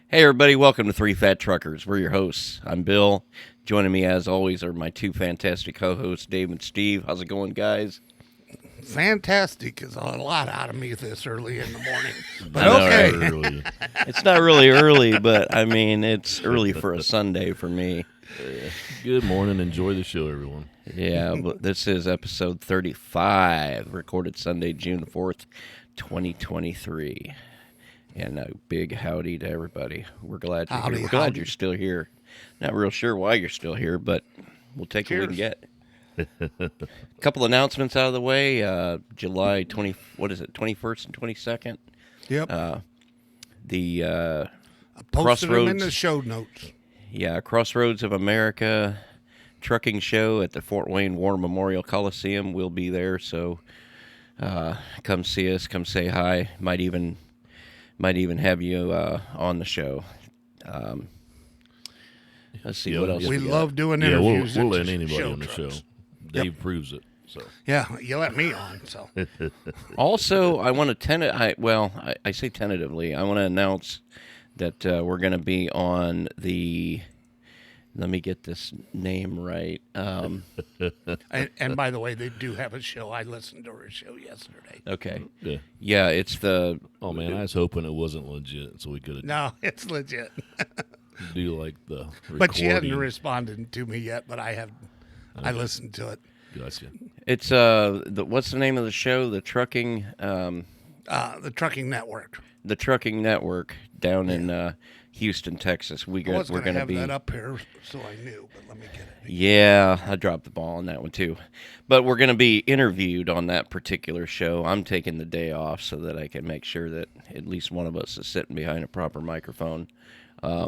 Hey, everybody, welcome to Three Fat Truckers. We're your hosts. I'm Bill. Joining me, as always, are my two fantastic co hosts, Dave and Steve. How's it going, guys? Fantastic is a lot out of me this early in the morning. But I know, okay. right? Early. It's not really early, but I mean, it's early for a Sunday for me. Good morning. Enjoy the show, everyone. Yeah, but this is episode 35, recorded Sunday, June 4th, 2023. And a big howdy to everybody. We're glad you're Howdy, here. We're glad howdy. you're still here. Not real sure why you're still here, but we'll take what we can get. Couple announcements out of the way. July 21st and 22nd. Yep. The I posted them in Crossroads. the show notes. Crossroads of America trucking show at the Fort Wayne War Memorial Coliseum. We'll be there, so come see us, come say hi. Might even have you on the show. Let's see what else We we got. love doing Yeah, interviews. we'll at let anybody show on the show. trucks. Dave proves it. So Yeah, you let me on. So Also, I want to I say tentatively. I want to announce that we're going to be on the. Let me get this name right. and by the way, they do have a show. I listened to her show yesterday. Okay. yeah. Yeah, it's the. Oh man, I was hoping it wasn't legit, so we could No, it's legit. do like the recording. But she hadn't responded to me yet. But I have. I listened to it. Gotcha. It's what's the name of the show? The trucking The Trucking Network. the trucking network down in Houston, Texas. I was We're going to going to have be. that up here, so I knew. But let me get it. Yeah, I dropped the ball on that one too. But we're going to be interviewed on that particular show. I'm taking the day off so that I can make sure that at least one of us is sitting behind a proper microphone.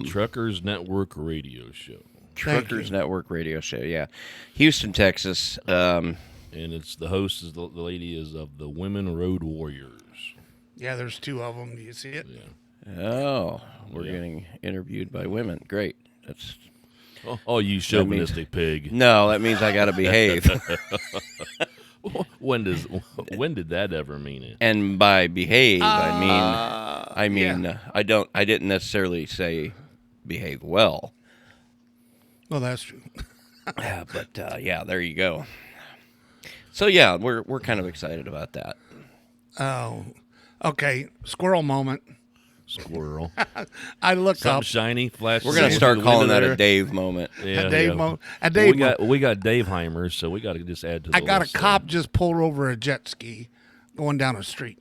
Truckers Network Radio Show, Truckers Network Radio Show, yeah. Houston, Texas. and it's the host is the lady is of the Women Road Warriors. Yeah, there's two of them. Do you see it? Yeah. Oh, we're Yeah. getting interviewed by women. Great. That's Oh, you chauvinistic pig. no, that means I got to behave. When did that ever mean it? And by behave, I mean yeah. I didn't necessarily say behave well. Well, that's true. Yeah, but yeah, there you go. So yeah, we're kind of excited about that. Oh, okay. Squirrel moment. Squirrel. I looked Something up. shiny, flash. We're gonna start calling that a Dave moment. Yeah, A Dave yeah. mo- a Dave mo- we got Dave Heimers, so we got to just add to the I got a list cop just pulled over a jet ski going down a street.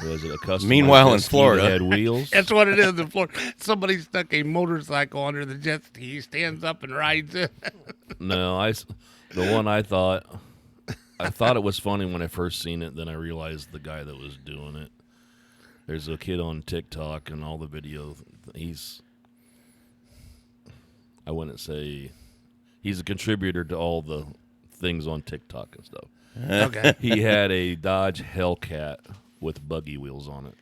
there. Was it a custom? Meanwhile, in jet ski Florida. that had wheels. That's what it is in Florida. Somebody stuck a motorcycle under the jet ski. He stands up and rides it. No, the one I thought it was funny when I first seen it. Then I realized the guy that was doing it. There's a kid on TikTok and all the videos. I wouldn't say he's a contributor to all the things on TikTok and stuff. Okay. He had a Dodge Hellcat with buggy wheels on it,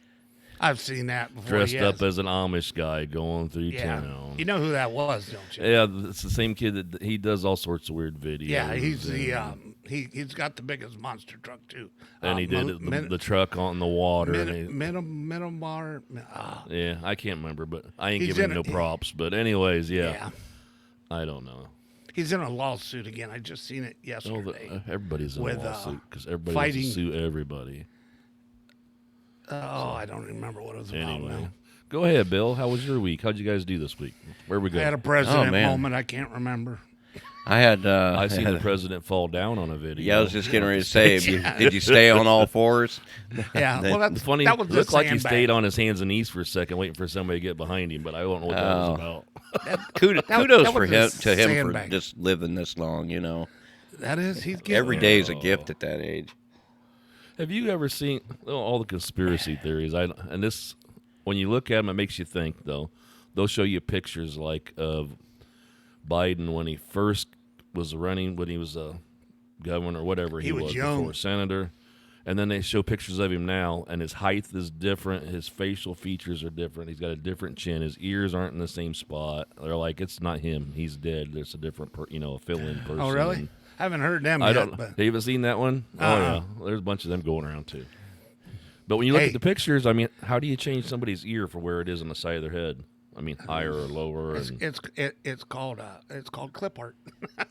I've seen that before. dressed yes. up as an Amish guy going through Yeah. town. You know who that was, don't you? Yeah, it's the same kid that he does all sorts of weird videos. Yeah, he's the and, he's got the biggest monster truck too. and he did the truck on the water. and he- Minimar. yeah, I can't remember, but I ain't He's giving him in no it. props. But anyways, yeah, Yeah, I don't know. he's in a lawsuit again. I just seen it Oh, yesterday. everybody's in With, a lawsuit because everybody fighting- wants to sue everybody. I don't remember what it was about Anyway, now. go ahead, Bill. How was your week? How'd you guys do this week? Where we I go? had a president man. moment. I can't remember. I had I seen the president fall down on a video. yeah, I was just getting ready to say, did you stay on all fours? Yeah, well, that's Funny, that was looked the like he sandbag. stayed on his hands and knees for a second, waiting for somebody to get behind him. But I don't know what that was about. Kudos that for was him a for sandbag. just living this long. You know, That is, he's getting every there. day is a gift at that age. Have you ever seen all the conspiracy theories? And this, when you look at them, it makes you think. Though they'll show you pictures like of Biden when he first was running, when he was a governor or whatever he was was young. before senator, and then they show pictures of him now, and his height is different, his facial features are different, he's got a different chin, his ears aren't in the same spot. They're like, it's not him, he's dead. There's a different, a fill-in person. Oh, really? And I haven't heard them I yet. don't. But Have you ever seen that one? Uh-uh. Oh yeah, there's a bunch of them going around too. But when you look Hey. at the pictures, I mean, how do you change somebody's ear for where it is on the side of their head? I mean, higher or lower and It's called clip art.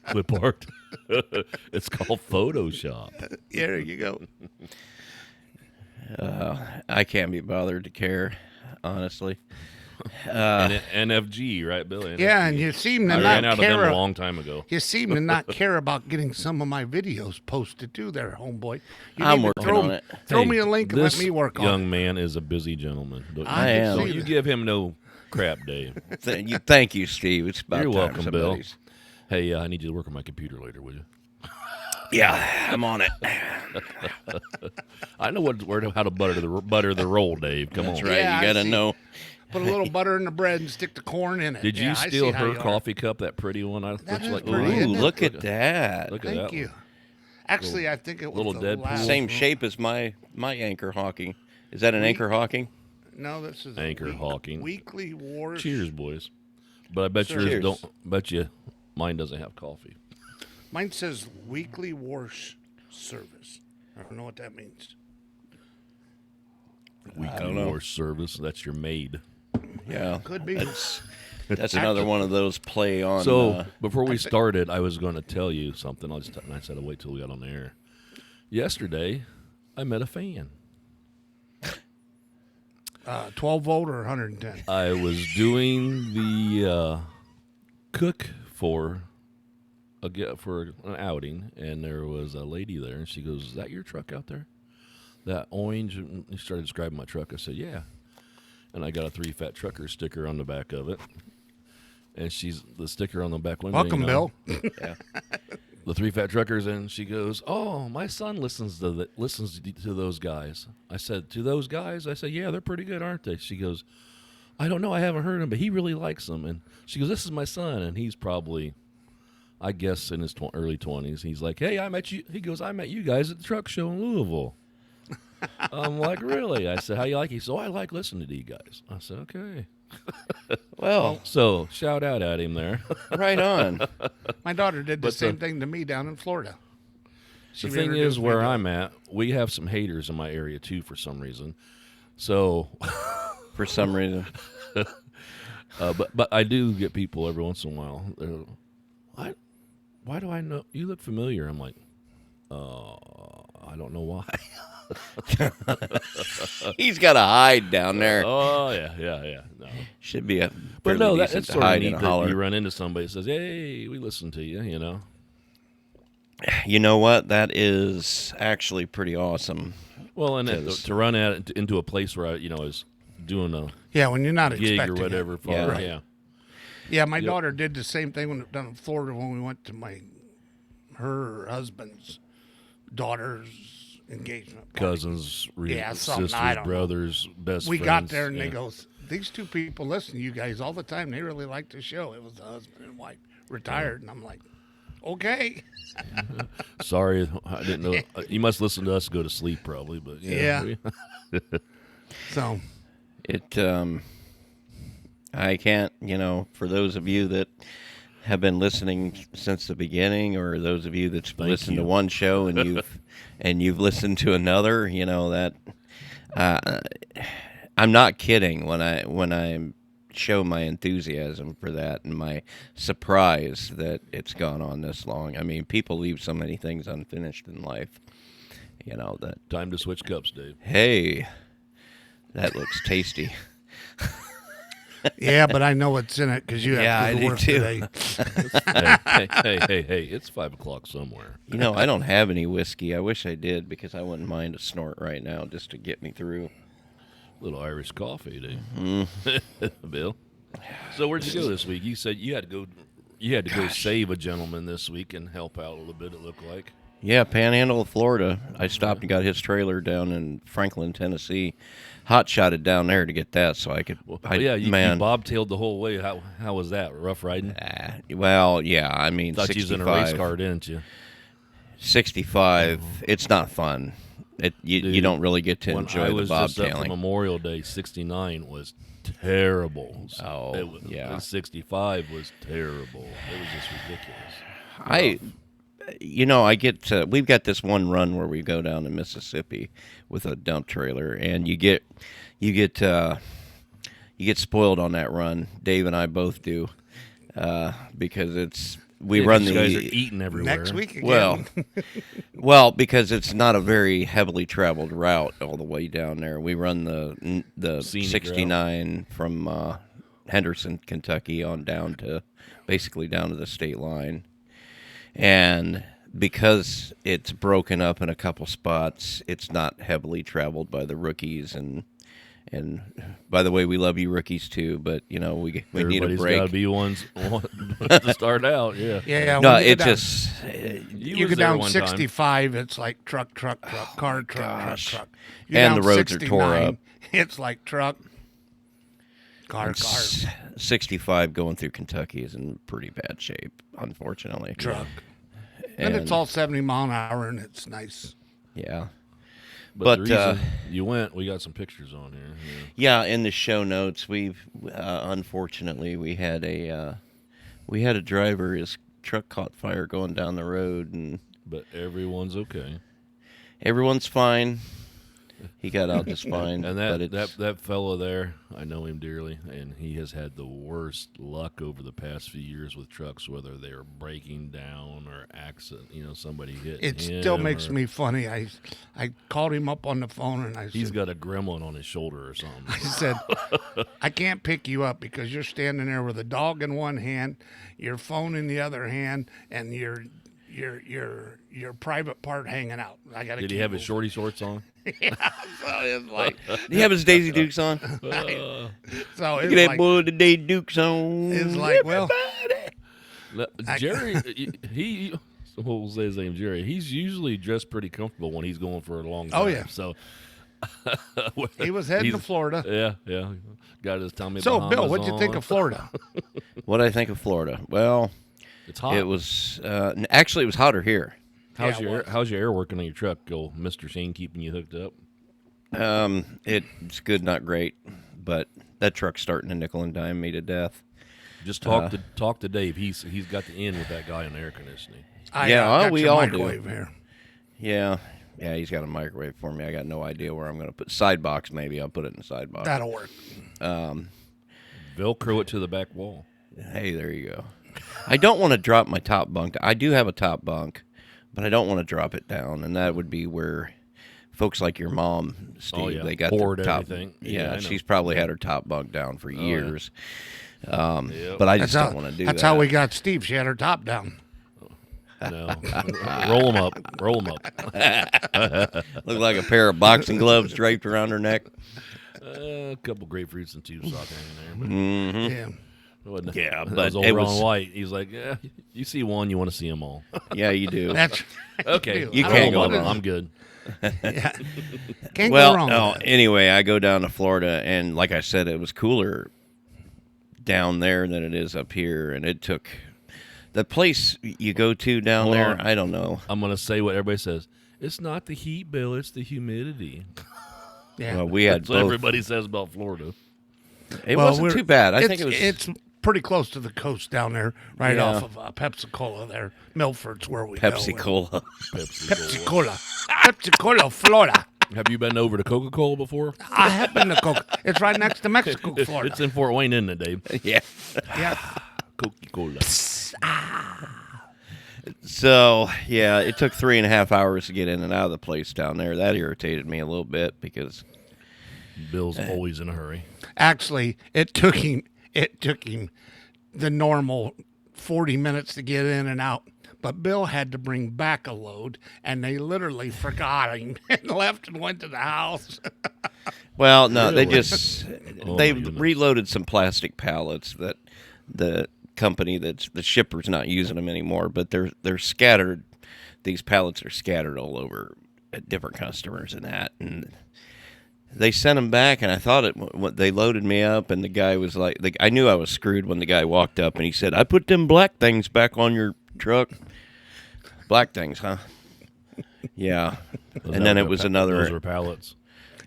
clip art. It's called Photoshop. Yeah, there you go. I can't be bothered to care, honestly. NFG, right, Billy? Yeah, and you seem to I ran not out of them care. a long time ago. You seem to not care about getting some of my videos posted too, there, homeboy. You I'm need to working on it. Throw Hey, me a link and let this me work on young it. man is a busy gentleman. Don't, I can don't see you that. give him no crap, Dave. Thank you, Steve. It's about You're time welcome, Bill. somebody's- Hey, I need you to work on my computer later, will you? Yeah, I'm on it. I know how to butter the roll, Dave. Come That's on. right. Yeah, You I got to see. know. Put a little butter in the bread and stick the corn in it. Did you Yeah, I see steal how her you are. coffee cup? That pretty one. That Looks is like pretty, Ooh, isn't it? look at that. Look at Thank that you. one. Actually, I think it was little the Deadpool. last Same one. shape as my Anchor Hawking. Is that an Anchor Hawking? No, this is Anchor Hawking. Weekly Wars. Cheers, boys. But I bet yours Cheers. don't. Bet you mine doesn't have coffee. Mine says Weekly Wars Service. I don't know what that means. Weekly know. war service. That's your maid. Yeah. Could be. That's another one of those play on. So before we started, I was going to tell you something. I said I'd wait till we got on the air. Yesterday, I met a fan. 12 volt or 110. I was doing the cook for an outing, and there was a lady there, and she goes, "Is that your truck out there? That orange?" And he started describing my truck. I said, "Yeah," and I got a 3 Fat Trucker sticker on the back of it, and she's the sticker on the back window. Welcome, Bill. Yeah. The 3 Fat Truckers, and she goes, "Oh, my son listens to those guys." I said, "To those guys?" I said, "Yeah, they're pretty good, aren't they?" She goes, "I don't know, I haven't heard him, but he really likes them." And she goes, "This is my son," and he's probably, I guess, in his early 20s. He's like, "Hey, I met you." He goes, "I met you guys at the truck show in Louisville." I'm like, "Really?" I said, "How you like?" He said, "Oh, I like listening to you guys." I said, "Okay." Well, So shout out at him there. right on. My daughter did the But, same thing to me down in Florida. She The thing introduced is, me where to- I'm at, we have some haters in my area too for some reason. So, For some reason. but I do get people every once in a while. They're, why do I know you look familiar? I'm like, I don't know why. He's got to hide down there. Oh yeah. No. Should be a But fairly no, decent that's to sort of hide in neat a that holler. you run into somebody that says, "Hey, we listen to you." You know. You know what? That is actually pretty awesome. Well, and Because- to run at it into a place where I, is doing a Yeah, when you're not gig expecting or whatever. It. For, Yeah. yeah. Yeah, my daughter did the same thing down in Florida when we went to her husband's daughter's engagement. party. Cousins, Yeah, something, sisters, I don't know. brothers, best We friends. got there and yeah. they go, "These two people listen to you guys all the time. They really like the show." It was the husband and wife, retired, and I'm like, "Okay." Sorry, I didn't know. You must listen to us to go to sleep, probably. But Yeah. So It, I can't, for those of you that have been listening since the beginning, or those of you that's listened to you. one show and you've listened to another, that I'm not kidding when I show my enthusiasm for that and my surprise that it's gone on this long. I mean, people leave so many things unfinished in life, that, time to switch cups, Dave. hey, that looks tasty. yeah, but I know what's in it because you have Yeah, to I go to do work too. today. hey! It's 5 o'clock somewhere. I don't have any whiskey. I wish I did because I wouldn't mind a snort right now just to get me through. Little Irish coffee, Dave. Mm-hmm. Bill. So where'd you go this week? You said you had to go. You had to go save a gentleman this week and help out a little bit. It looked like. Yeah, Panhandle of Florida. I stopped and got his trailer down in Franklin, Tennessee. Hot shotted down there to get that so I could. Yeah, you man. bobtailed the whole way. How was that? Rough riding? Well, yeah. I mean, Thought you was in a 65. race car, didn't you? 65. It's not fun. You Dude, don't really get to When enjoy I the was just up for bobtailing. Memorial Day, 69 was terrible. Oh, It was, yeah. 65 was terrible. It was just ridiculous. I get we've got this one run where we go down to Mississippi with a dump trailer, and you get spoiled on that run. Dave and I both do, because we run you the guys are eating everywhere. Next week again. well, because it's not a very heavily traveled route all the way down there. We run the Scenic 69 from Henderson, Kentucky, on down to basically down to the state line. And because it's broken up in a couple spots, it's not heavily traveled by the rookies. And by the way, we love you rookies too, but we need a Everybody's break. got to be one to start out. Yeah. Yeah. No, when you it go down- just You was go there down one time. 65, it's like truck, car, truck, gosh. truck. You And down the roads are tore 69, up. It's like truck, car, 65 going through Kentucky is in pretty bad shape, unfortunately. truck. And it's all 70 mile an hour, and it's nice. Yeah. But, But, the reason you went, we got some pictures on here. Yeah, in the show notes, we've unfortunately we had a driver. His truck caught fire going down the road, and But everyone's okay. everyone's fine. He got out just fine. And but it's, that fellow there, I know him dearly, and he has had the worst luck over the past few years with trucks, whether they're breaking down or accident. Somebody hit It him. still makes or me funny. I called him up on the phone, and I He's said, got a gremlin on his shoulder or something. I said, I can't pick you up because you're standing there with a dog in one hand, your phone in the other hand, and your private part hanging out. I got. Did he have his shorty shorts on? So it's like, did he have his Daisy Dukes on? so Look it's at that like, boy with the Daisy Dukes on. it's like, well, Jerry, he we'll say his name, Jerry. He's usually dressed pretty comfortable when he's going for a long time. Oh, yeah. So he was heading to he's- Florida. Yeah. Got his tummy. So, Bill, Bahamas what'd you think on. of Florida? What I think of Florida? Well, It's hot. it was actually it was hotter here. How's Yeah, it how's your air working on your truck? Go, Mr. Shane, keeping you hooked up. It's good, not great, but that truck's starting to nickel and dime me to death. Just talk to Dave. He's got to end with that guy in air conditioning. I Yeah, got we your all do. microwave here. Yeah, he's got a microwave for me. I got no idea where I'm going to put side box. Maybe I'll put it in the side box. That'll work. Velcro it to the back wall. Hey, there you go. I don't want to drop my top bunk. I do have a top bunk, but I don't want to drop it down, and that would be where folks like your mom, Steve, yeah. they got Hoard their top. everything. Yeah, Yeah, I know. she's probably had her top bunk down for years. Yep. But I just That's don't want to do That's that. how we got Steve. She had her top down. No, roll them up. Roll them up. Look like a pair of boxing gloves draped around her neck. A couple grapefruits and tube sock hanging there. Yeah. But wasn't Yeah, that but was old it Ron was- White. He's like, yeah, you see one, you want to see them all. Yeah, you do. That's Okay, You I can't don't go know wrong. what I'm good. Yeah. Can't Well, go wrong. no, with that. anyway, I go down to Florida, and like I said, it was cooler down there than it is up here, and it took the place you go to down Hold there. on. I don't know. I'm gonna say what everybody says. It's not the heat, Bill. It's the humidity. Yeah. Well, we had That's what both. everybody says about Florida. It Well, wasn't we're- too bad. I it's, think it was. It's pretty close to the coast down there, right Yeah. off of Pepsi-Cola there. Milford's where we Pepsi go. Cola. Pepsi-Cola. Pepsi-Cola, Florida. Have you been over to Coca-Cola before? I have been to Coca. It's right next to Mexico, Florida. It's in Fort Wayne, isn't it, Dave? Yeah. Yeah. Coca-Cola. So yeah, it took 3.5 hours to get in and out of the place down there. That irritated me a little bit because Bill's always in a hurry. Actually, it took him the normal 40 minutes to get in and out. But Bill had to bring back a load, and they literally forgot him and left and went to the house. well, no, they Really? just Oh, they my goodness. reloaded some plastic pallets that the company that's the shipper's not using them anymore, but they're scattered. These pallets are scattered all over at different customers and that, and they sent them back, and I thought they loaded me up, and the guy was like, I knew I was screwed when the guy walked up, and he said, "I put them black things back on your truck." Black things, huh? Yeah. And then it was Those another. were pallets.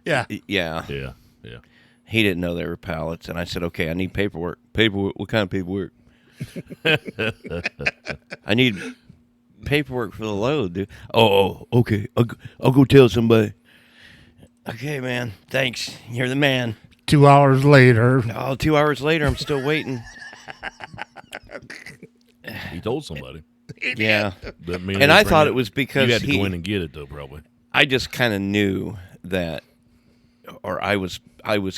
Yeah. Yeah. Yeah. He didn't know they were pallets, and I said, "Okay, I need paperwork. Paperwork. What kind of paperwork?" I need paperwork for the load, dude. Oh, okay. I'll go tell somebody. Okay, man. Thanks. You're the man. 2 hours later, Oh, 2 hours later, I'm still waiting. He told somebody. Yeah. That mean And they I bring thought it was because you had to go in and get it though, probably. I just kind of knew that, or I was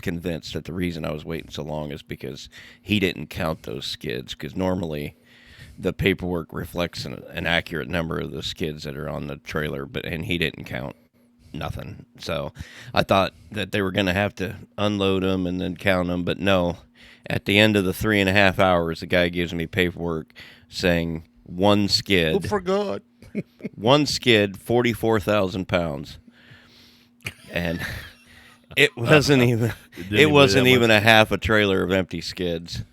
convinced that the reason I was waiting so long is because he didn't count those skids. Because normally, the paperwork reflects an accurate number of the skids that are on the trailer, and he didn't count nothing. So I thought that they were going to have to unload them and then count them, but no. At the end of the 3.5 hours, the guy gives me paperwork saying one skid. for good. One skid, 44,000 pounds, and it wasn't even. It wasn't even a half a trailer of empty skids.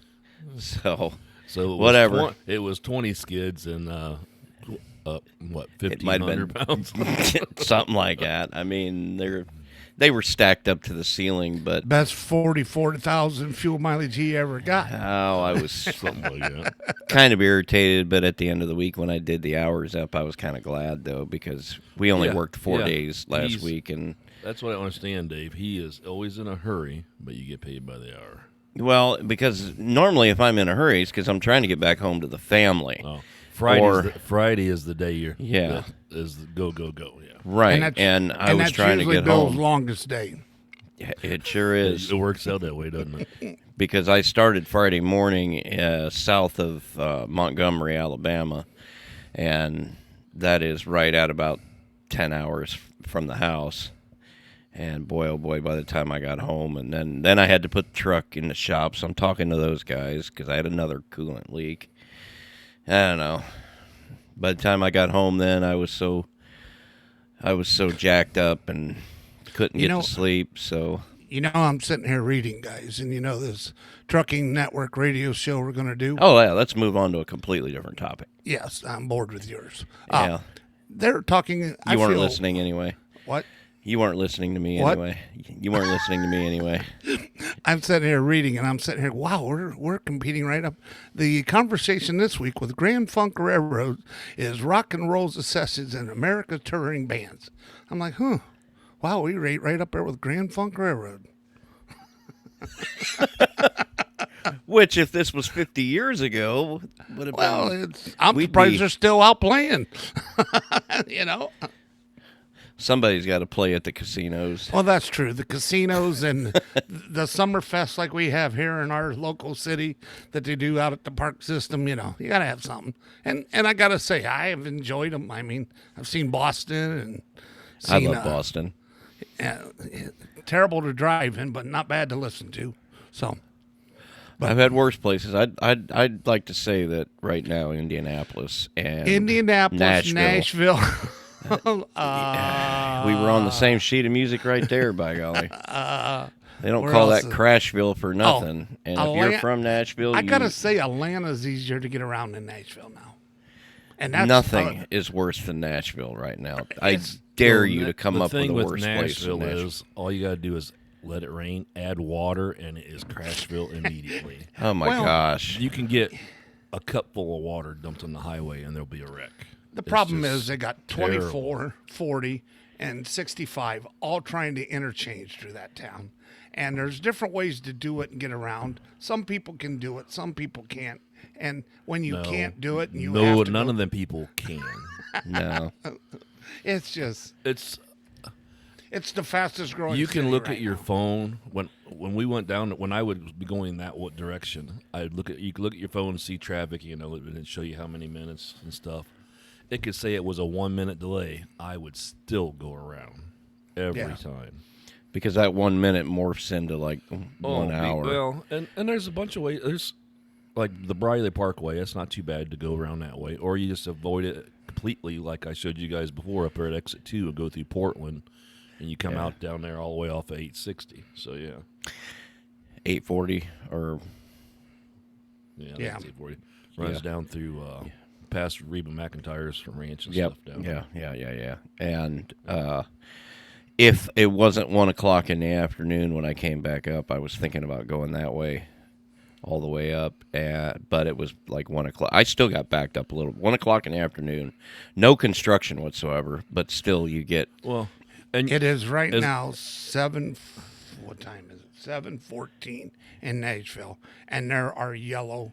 So So it was whatever. It was 20 skids and what, It might have 1,500 been pounds. something like that. I mean, they were stacked up to the ceiling, but Best 44,000 fuel mileage he ever got. I was Something like that. kind of irritated. But at the end of the week, when I did the hours up, I was kind of glad though, because we only Yeah, worked 4 yeah. days last He's- week, and That's what I understand, Dave. He is always in a hurry, but you get paid by the hour. well, because normally if I'm in a hurry, it's because I'm trying to get back home to the family. Oh, Or- Friday is the day you're. Yeah. that is the go. Yeah. Right, and I was that's trying to usually get Bill's home. longest day. It sure is, It works out that way, doesn't it? because I started Friday morning south of Montgomery, Alabama, and that is right at about 10 hours from the house. And boy, oh boy, by the time I got home, and then I had to put the truck in the shop, so I'm talking to those guys because I had another coolant leak. I don't know. By the time I got home, then I was so jacked up and couldn't get to sleep. So I'm sitting here reading, guys, and this trucking network radio show we're going to do. oh yeah, let's move on to a completely different topic. Yes, I'm bored with yours. Yeah, They're talking. you weren't listening anyway. What? You weren't listening to me What? anyway. You weren't listening to me anyway. I'm sitting here reading, and I'm sitting here. Wow, we're competing right up. The conversation this week with Grand Funk Railroad is rock and roll's assessors in America touring bands. I'm like, wow, we rate right up there with Grand Funk Railroad. Which, if this was 50 years ago, would have Well, been. I'm we'd surprised be- they're still out playing. Somebody's got to play at the casinos. Well, that's true. The casinos and the Summerfest like we have here in our local city that they do out at the park system, you got to have something. And I got to say, I have enjoyed them. I mean, I've seen Boston and I seen, love Boston. terrible to drive in, but not bad to listen to. So, I've had worse places. I'd like to say that right now, Indianapolis and Indianapolis, Nashville. we were on the same sheet of music right there, by golly. They don't where call else that is- Crashville for nothing. And if you're Atlan- from Nashville, I got to say, Atlanta's easier to get around than Nashville now. And that's nothing is worse than Nashville right now. I dare you to come up with a worse place than Nashville Nashville. is all you got to do is let it rain, add water, and it is Crashville immediately. Oh my Well, gosh! You can get a cup full of water dumped on the highway, and there'll be a wreck. The It's problem just is they got 24, 40, and 65 all trying to interchange through that town. And there's different ways to do it and get around. Some people can do it, some people can't. And when you can't do it, and you have to none go, of them people can. No, it's just It's it's the fastest growing. you can city look right at your now. phone when we went down. When I would be going that direction, I'd look at you could look at your phone and see traffic. And it'd show you how many minutes and stuff. It could say it was a 1 minute delay. I would still go around every Yeah. time. because that 1 minute morphs into like 1 hour. Well, and there's a bunch of ways. There's like the Briley Parkway. That's not too bad to go around that way, or you just avoid it completely, like I showed you guys before up there at exit 2 and go through Portland, and you come out down there all the way off of 860. So yeah, 840 or yeah, Yeah. that's 840. Runs down through past Reba McIntyre's ranch and yep, stuff down yeah. And if it wasn't 1 o'clock in the afternoon when I came back up, I was thinking about going that way all the way up, but it was like 1 o'clock. I still got backed up a little. 1 o'clock in the afternoon, no construction whatsoever, but still you get. Well, and It is right As- now 7. What time is it? 7:14 in Nashville, and there are yellow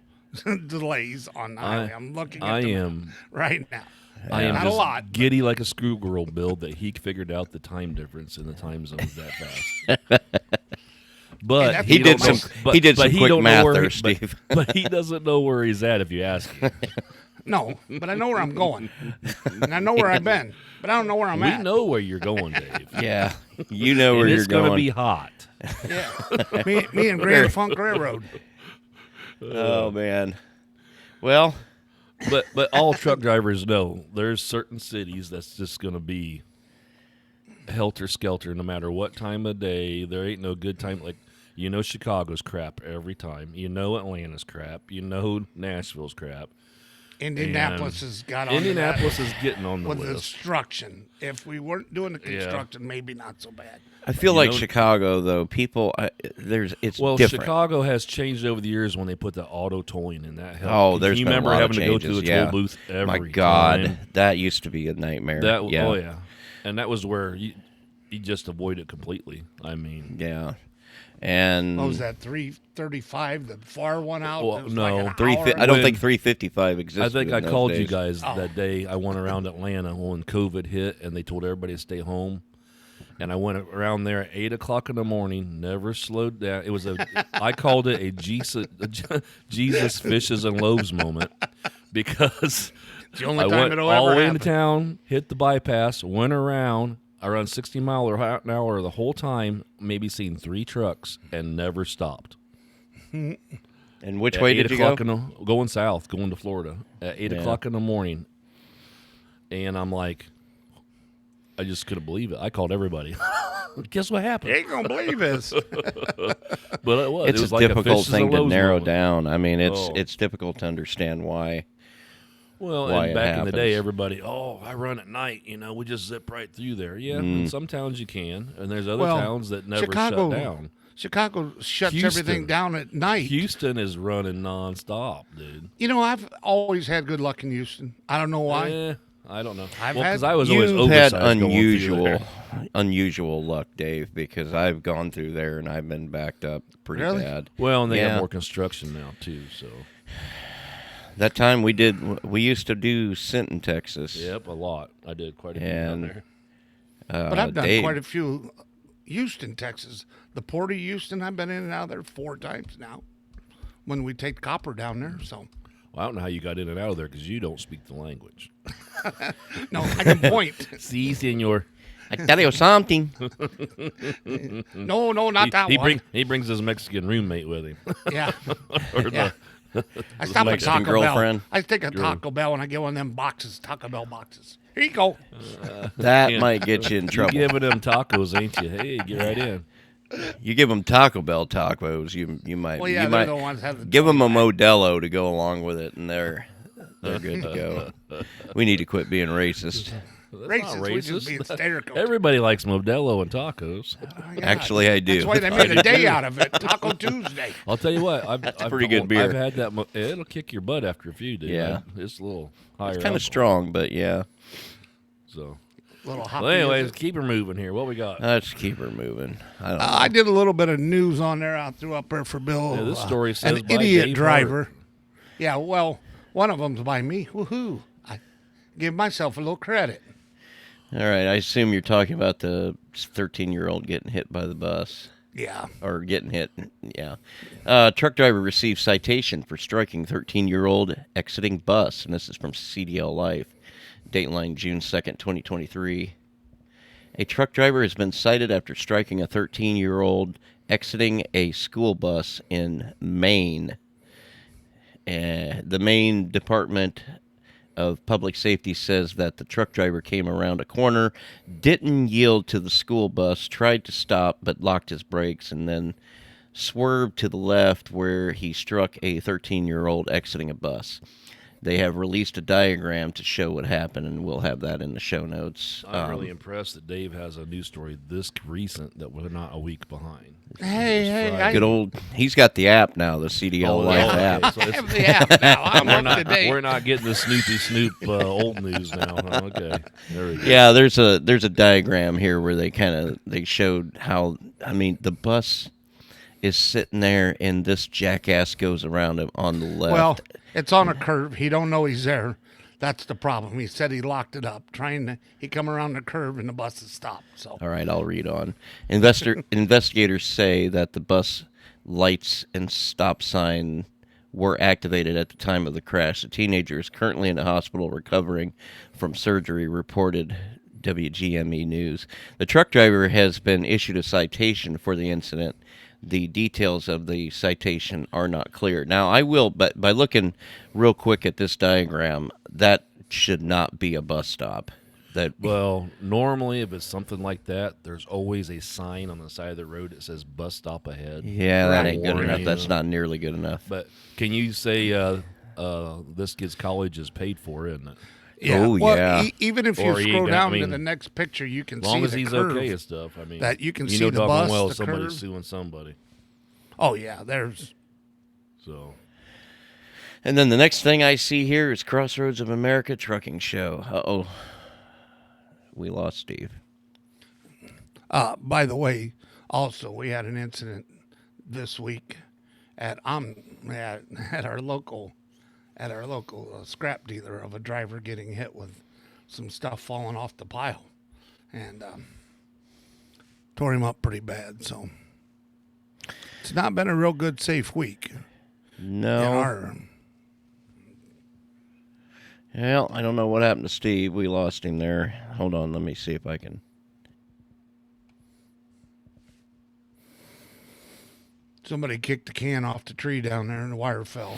delays on the highway. I'm looking at I them am right now. I am Not just a lot. giddy like a schoolgirl, Bill, that he figured out the time difference in the time zones that fast. But that's He You did don't some. know- He did but some he quick don't know math where there, he- Steve. But he doesn't know where he's at if you ask him. No, but I know where I'm going, and I know where I've been, but I don't know where I'm We at. know where you're going, Dave. Yeah, you know where And you're it's going to going. be hot. Yeah, me and Grand Funk Railroad. Oh man. Well, But all truck drivers know there's certain cities that's just going to be helter skelter no matter what time of day. There ain't no good time. Like, Chicago's crap every time. Atlanta's crap. Nashville's crap. Indianapolis has got on Indianapolis is getting on the with list. construction. If we weren't doing the construction, maybe not so bad. I feel like know- Chicago though. People, it's Well, different. Chicago has changed over the years when they put the auto tolling and that helped. Oh, 'Cause there's you been a remember lot having of to go changes. to a Yeah. toll booth every My God, time. that used to be a nightmare. That yeah. Oh yeah, and that was where you just avoid it completely. I mean, Yeah. And What was that, 335, the far one out? Well, It was no. like an three. hour I and- don't When- think 355 exists. I think I called you guys Oh. that day. I went around Atlanta when COVID hit, and they told everybody to stay home. And I went around there at 8:00 in the morning. Never slowed down. It was I called it a Jesus fishes and loaves moment because It's the only I time went it'll all the ever way happen. into town, hit the bypass, went around. I run 60 mile an hour the whole time. Maybe seen 3 trucks and never stopped. And which At way 8 did you go? o'clock going south, going to Florida at 8 Yeah. o'clock in the morning. And I'm like, I just couldn't believe it. I called everybody. Guess what You happened? ain't going to believe this. But it was. It's it was a like difficult fishes thing and to loaves narrow moment. down. I mean, Oh. it's difficult to understand why. Well, why and it back in the day, happens. everybody, I run at night. We just zip right through there. Yeah, in some towns you can, and there's other Well, towns that never Chicago- shut down. Chicago shuts Houston. everything down at night. Houston is running nonstop, dude. I've always had good luck in Houston. I don't know why. I don't know. I've Well, 'cause had- I was always You've had oversized going through there. unusual luck, Dave, because I've gone through there and I've been backed up pretty Really? bad. Well, and they Yeah. got more construction now too. So, That time we used to do Sinton, Texas. yep, a lot. I did quite a few down And there. But I've done Dave, quite a few. Houston, Texas. The Port of Houston, I've been in and out of there 4 times now when we take copper down there. So, Well, I don't know how you got in and out of there because you don't speak the language. no, I can point. Si, senor. I tell you something. No, not that one. He brings his Mexican roommate with him. Yeah. Or the- Yeah. I stop at Mexican Taco girlfriend. Bell. I take a Taco Bell and I get one of them boxes, Taco Bell boxes. Here you go. That Yeah. might get you in You trouble. giving them tacos, ain't you? Hey, get right in. You give them Taco Bell tacos, you might. Well, yeah, you they're might the ones that have the give them a Modelo to go along with it, and they're good to go. We need to quit being racist. That's racist. not We just be hysterical. Everybody likes Modelo and tacos. Oh, yeah. Actually, I do. That's why they made a day out of it, Taco Tuesday. I'll tell you what. I've pretty good beer. I've had that. It'll kick your butt after a few, dude. Yeah. It's a little higher. It's kind alcohol, of strong, but yeah. So, Little hot. well, anyways, music. keep her moving here. What we got? Let's keep her moving. I don't know. I did a little bit of news on there. I threw up there for Bill. Yeah, this story says an by idiot Dave driver. Hart. Yeah, well, one of them's by me. Woohoo! I give myself a little credit. All right, I assume you're talking about the 13-year-old getting hit by the bus. Yeah. Or getting hit, yeah. Truck driver received citation for striking 13-year-old exiting bus, and this is from CDL Life. Dateline June 2nd, 2023. A truck driver has been cited after striking a 13-year-old exiting a school bus in Maine. The Maine Department of Public Safety says that the truck driver came around a corner, didn't yield to the school bus, tried to stop, but locked his brakes, and then swerved to the left where he struck a 13-year-old exiting a bus. they have released a diagram to show what happened, and we'll have that in the show notes. I'm really impressed that Dave has a news story this recent that we're not a week behind. Hey, Good old. He's got the app now, the CDL Life okay. app. So I have the app now. I'm up to date. we're not getting the Snoopy Snoop old news now. Huh? Okay, there we go. Yeah, there's a diagram here where they showed how, I mean, the bus is sitting there and this jackass goes around him on the left. Well, it's on a curve. He don't know he's there. That's the problem. He said he locked it up. He come around the curve and the bus is stopped. So All right, I'll read on. Investigators say that the bus lights and stop sign were activated at the time of the crash. The teenager is currently in the hospital recovering from surgery, reported WGME News. The truck driver has been issued a citation for the incident. The details of the citation are not clear. Now, but by looking real quick at this diagram, that should not be a bus stop. Well, normally if it's something like that, there's always a sign on the side of the road that says "bus stop ahead." Yeah, that ain't good Warning, enough. That's not nearly good enough. But can you say this kid's college is paid for, isn't it? yeah. Oh, Well, yeah. Even if Or you you scroll got- down I to mean, the next picture, you can As long see as the he's curve. okay and stuff. I mean, That you can see know the doggone bus, well the somebody's curve. suing somebody. Oh yeah, there's. So And then the next thing I see here is Crossroads of America Trucking Show. Uh-oh. We lost Steve. By the way, also we had an incident this week at our local scrap dealer of a driver getting hit with some stuff falling off the pile, and tore him up pretty bad. So it's not been a real good safe week. No. Well, I don't know what happened to Steve. We lost him there. Hold on, let me see if I can. Somebody kicked the can off the tree down there, and the wire fell.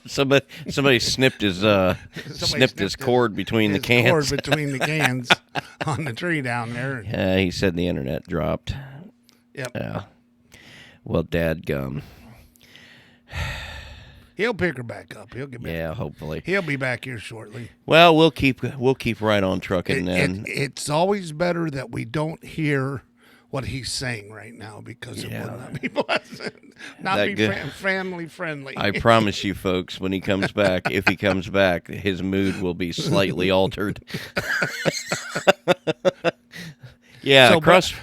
Somebody snipped his cord between the cans. Cord between the cans on the tree down there. Yeah, he said the internet dropped. Yep. Yeah. Well, dadgum. He'll pick her back up. He'll get back. Yeah, hopefully. He'll be back here shortly. Well, we'll keep right on trucking then. It's always better that we don't hear what he's saying right now because it would not be pleasant, not That be good. family friendly. I promise you, folks, when he comes back, if he comes back, his mood will be slightly altered. Yeah, So,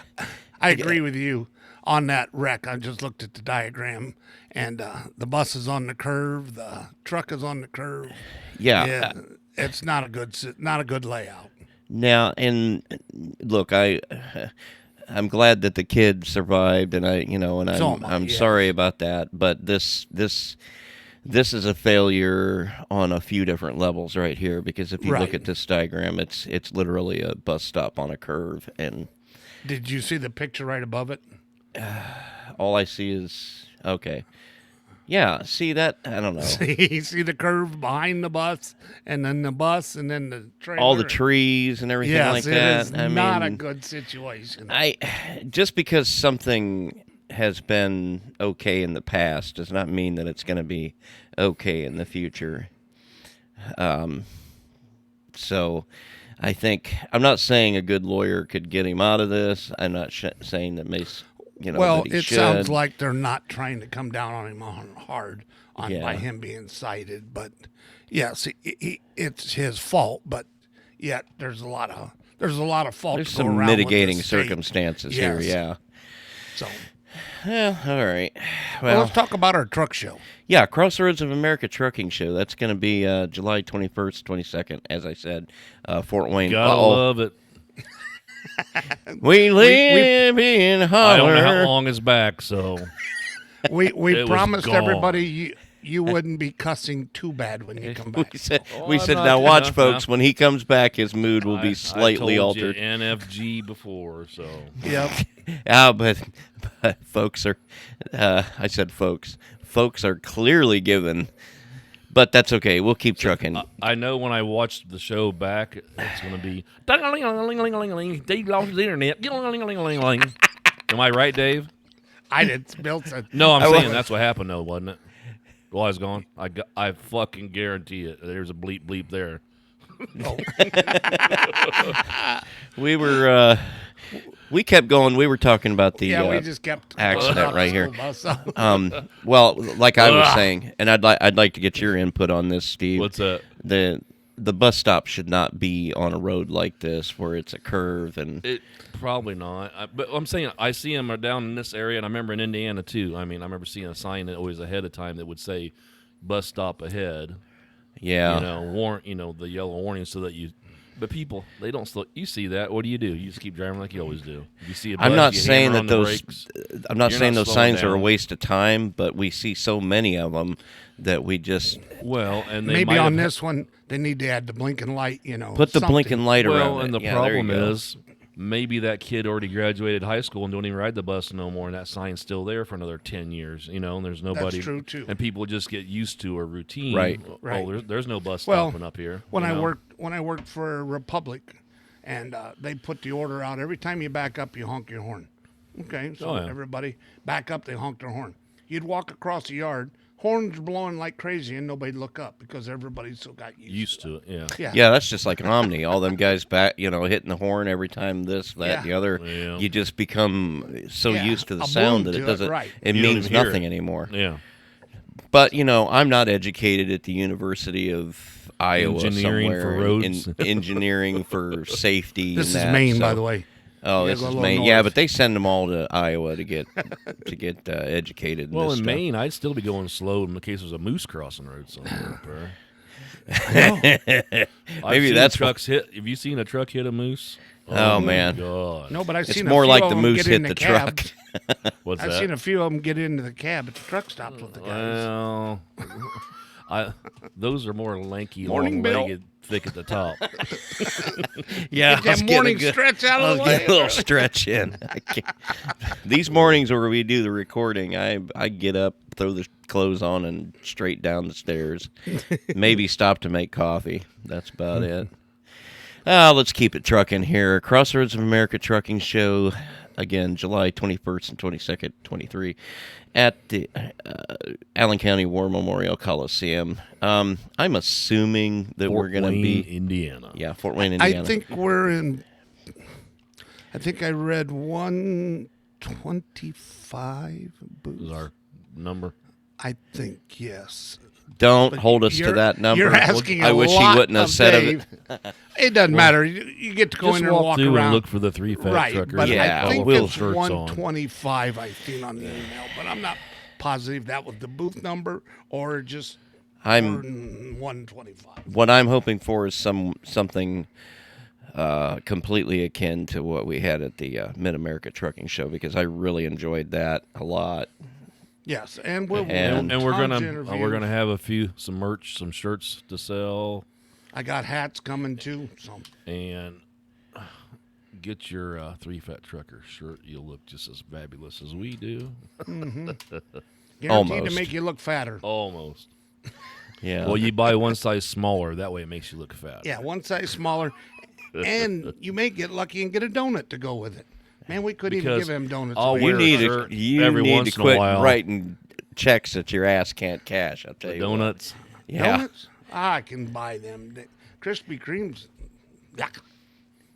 I agree with you on that wreck. I just looked at the diagram, and the bus is on the curve, the truck is on the curve. yeah. It's not a good layout. Now, and look, I'm glad that the kid survived, and So am I, I'm yes. sorry about that. But this is a failure on a few different levels right here, because if you look Right. at this diagram, it's literally a bus stop on a curve, and Did you see the picture right above it? all I see is okay. Yeah, see that? I don't know. See the curve behind the bus, and then the bus, and then the trailer. All the trees and everything Yes, like it that. is I not a mean, good situation. just because something has been okay in the past does not mean that it's going to be okay in the future. So I think, I'm not saying a good lawyer could get him out of this. I'm not saying that Well, that he it should. sounds like they're not trying to come down on him hard Yeah. by him being cited. But yes, it's his fault. But yet there's a lot of fault. There's to go some around with mitigating the state. circumstances here, Yes. yeah. So Yeah, all right. well, let's talk about our truck show. Yeah, Crossroads of America Trucking Show. That's going to be July 21st, 22nd, as I said, Fort Wayne. gotta love it. We live in I holler. don't know how long it's back, so We It was promised gone. everybody you wouldn't be cussing too bad when you come back. We said, I'm not now gonna- watch, folks. When he comes back, his mood will be slightly I told altered. You NFG before, so Yep. But folks are, I said folks. Folks are clearly given, but that's okay. We'll keep trucking. I know when I watched the show back, it's going to be Dave lost his internet. Am I right, Dave? I did. Bill said. No, I'm I saying wa- that's what happened, though, wasn't it? While I was gone, I fucking guarantee it. There's a bleep bleep there. Oh, We were we kept going. We were talking about the yeah, we just kept accident talking about right the here. school bus. Well, like I was saying, and I'd like to get your input on this, Steve. What's that? The bus stop should not be on a road like this where it's a curve and It probably not. But I'm saying I see them are down in this area, and I remember in Indiana too. I mean, I remember seeing a sign that always ahead of time that would say "bus stop ahead." yeah. You know, the yellow warning, so that you. But people, they don't slow. You see that? What do? You just keep driving like you always do. You see a bus, I'm not you saying hammer that on the those. brakes. I'm not You're saying not those slowing signs are a down. waste of time, but we see so many of them that we just Well, and they Maybe might on have- this one, they need to add the blinking light, put the something. blinking light around. Well, and it. the Yeah, there you problem go. is, maybe that kid already graduated high school and don't even ride the bus no more, and that sign's still there for another 10 years. And there's nobody. true, too. And people just get used to a routine. Right. Right. Oh, there's no bus Well, stopping up here. When you I know? worked for Republic, and they put the order out, every time you back up, you honk your horn. Okay, so Oh, yeah. everybody back up, they honk their horn. You'd walk across the yard, horns blowing like crazy, and nobody'd look up because everybody's so got used to it. Yeah. Yeah. Yeah, that's just like Omni. All them guys back, hitting the horn every time this, that, Yeah. the other. Yeah. You just become so Yeah, used to the a sound boom that to it it, doesn't. right. It You don't means even hear nothing it. anymore. Yeah. But I'm not educated at the University of Iowa Engineering for somewhere roads. in engineering for safety. This is and that, Maine, so- by the way. Oh, You this gotta is go a Maine. little Yeah, north. but they send them all to Iowa to get educated. Well, this in stuff. Maine, I'd still be going slow in case there's a moose crossing the road somewhere. I've Maybe seen that's trucks hit. Have you seen a truck hit a moose? Oh, my man. God. No, but I've It's seen more a few like of the them moose get in hit the cab. truck. What's I've that? seen a few of them get into the cab, but the truck stopped with the guys. Well, those are more lanky, Morning, Bill. long-legged, thick at the top. Yeah, Get that morning stretch out of the Get a way. little stretch in. These mornings where we do the recording, I get up, throw the clothes on, and straight down the stairs. Maybe stop to make coffee. That's about it. Let's keep it trucking here. Crossroads of America Trucking Show, again, July 21st and 22nd, 23, at the Allen County War Memorial Coliseum. I'm assuming that we're Fort going to Wayne, be... Indiana. Yeah, Fort Wayne, Indiana. I think we're in. I think I read 125 booths. Is our number. I think yes. Don't hold us to You're- that number. You're asking I a wish lot he wouldn't have of said Dave. It doesn't matter. You get to go Just in there and walk walk through around. and look for the three fat right, truckers. but Yeah, I think we'll- it's shirts on. 125. I've seen on the email, but I'm not positive that was the booth number or just I'm 125. what I'm hoping for is something completely akin to what we had at the Mid America Trucking Show, because I really enjoyed that a lot. Yes, and we'll And- And we're tons gonna of we're interviews. gonna have some merch, some shirts to sell, I got hats coming too. So and get your three fat trucker shirt. You'll look just as fabulous as we do. guaranteed Almost. to make you look fatter. Almost. Yeah. Well, you buy one size smaller. That way, it makes you look fat. Yeah, one size smaller, and you may get lucky and get a donut to go with it. Man, we couldn't even Because give him donuts. I'll away. you wear a need shirt you every need once to in a quit while. writing checks that your ass can't cash. I'll tell you. what. Donuts. Yeah. Donuts? I can buy them. The Krispy Kremes. Yuck.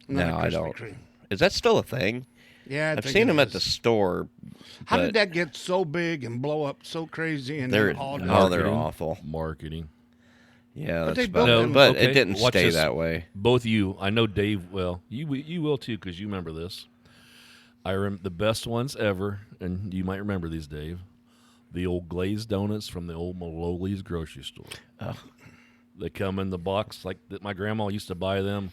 Not No, a I Krispy don't. Kreme. Is that still a thing? Yeah, I I've think seen it them at the is. store. How but did that get so big and blow up so crazy? And They're then all they're Marketing. awful. Marketing. Yeah, But that's they about built it. them- But Okay, it didn't watch stay this. that way. Both of you, I know Dave. Well, you will too, because you remember this. The best ones ever, and you might remember these, Dave. The old glazed donuts from the old Maloli's grocery store. Oh. They come in the box like that. My grandma used to buy them,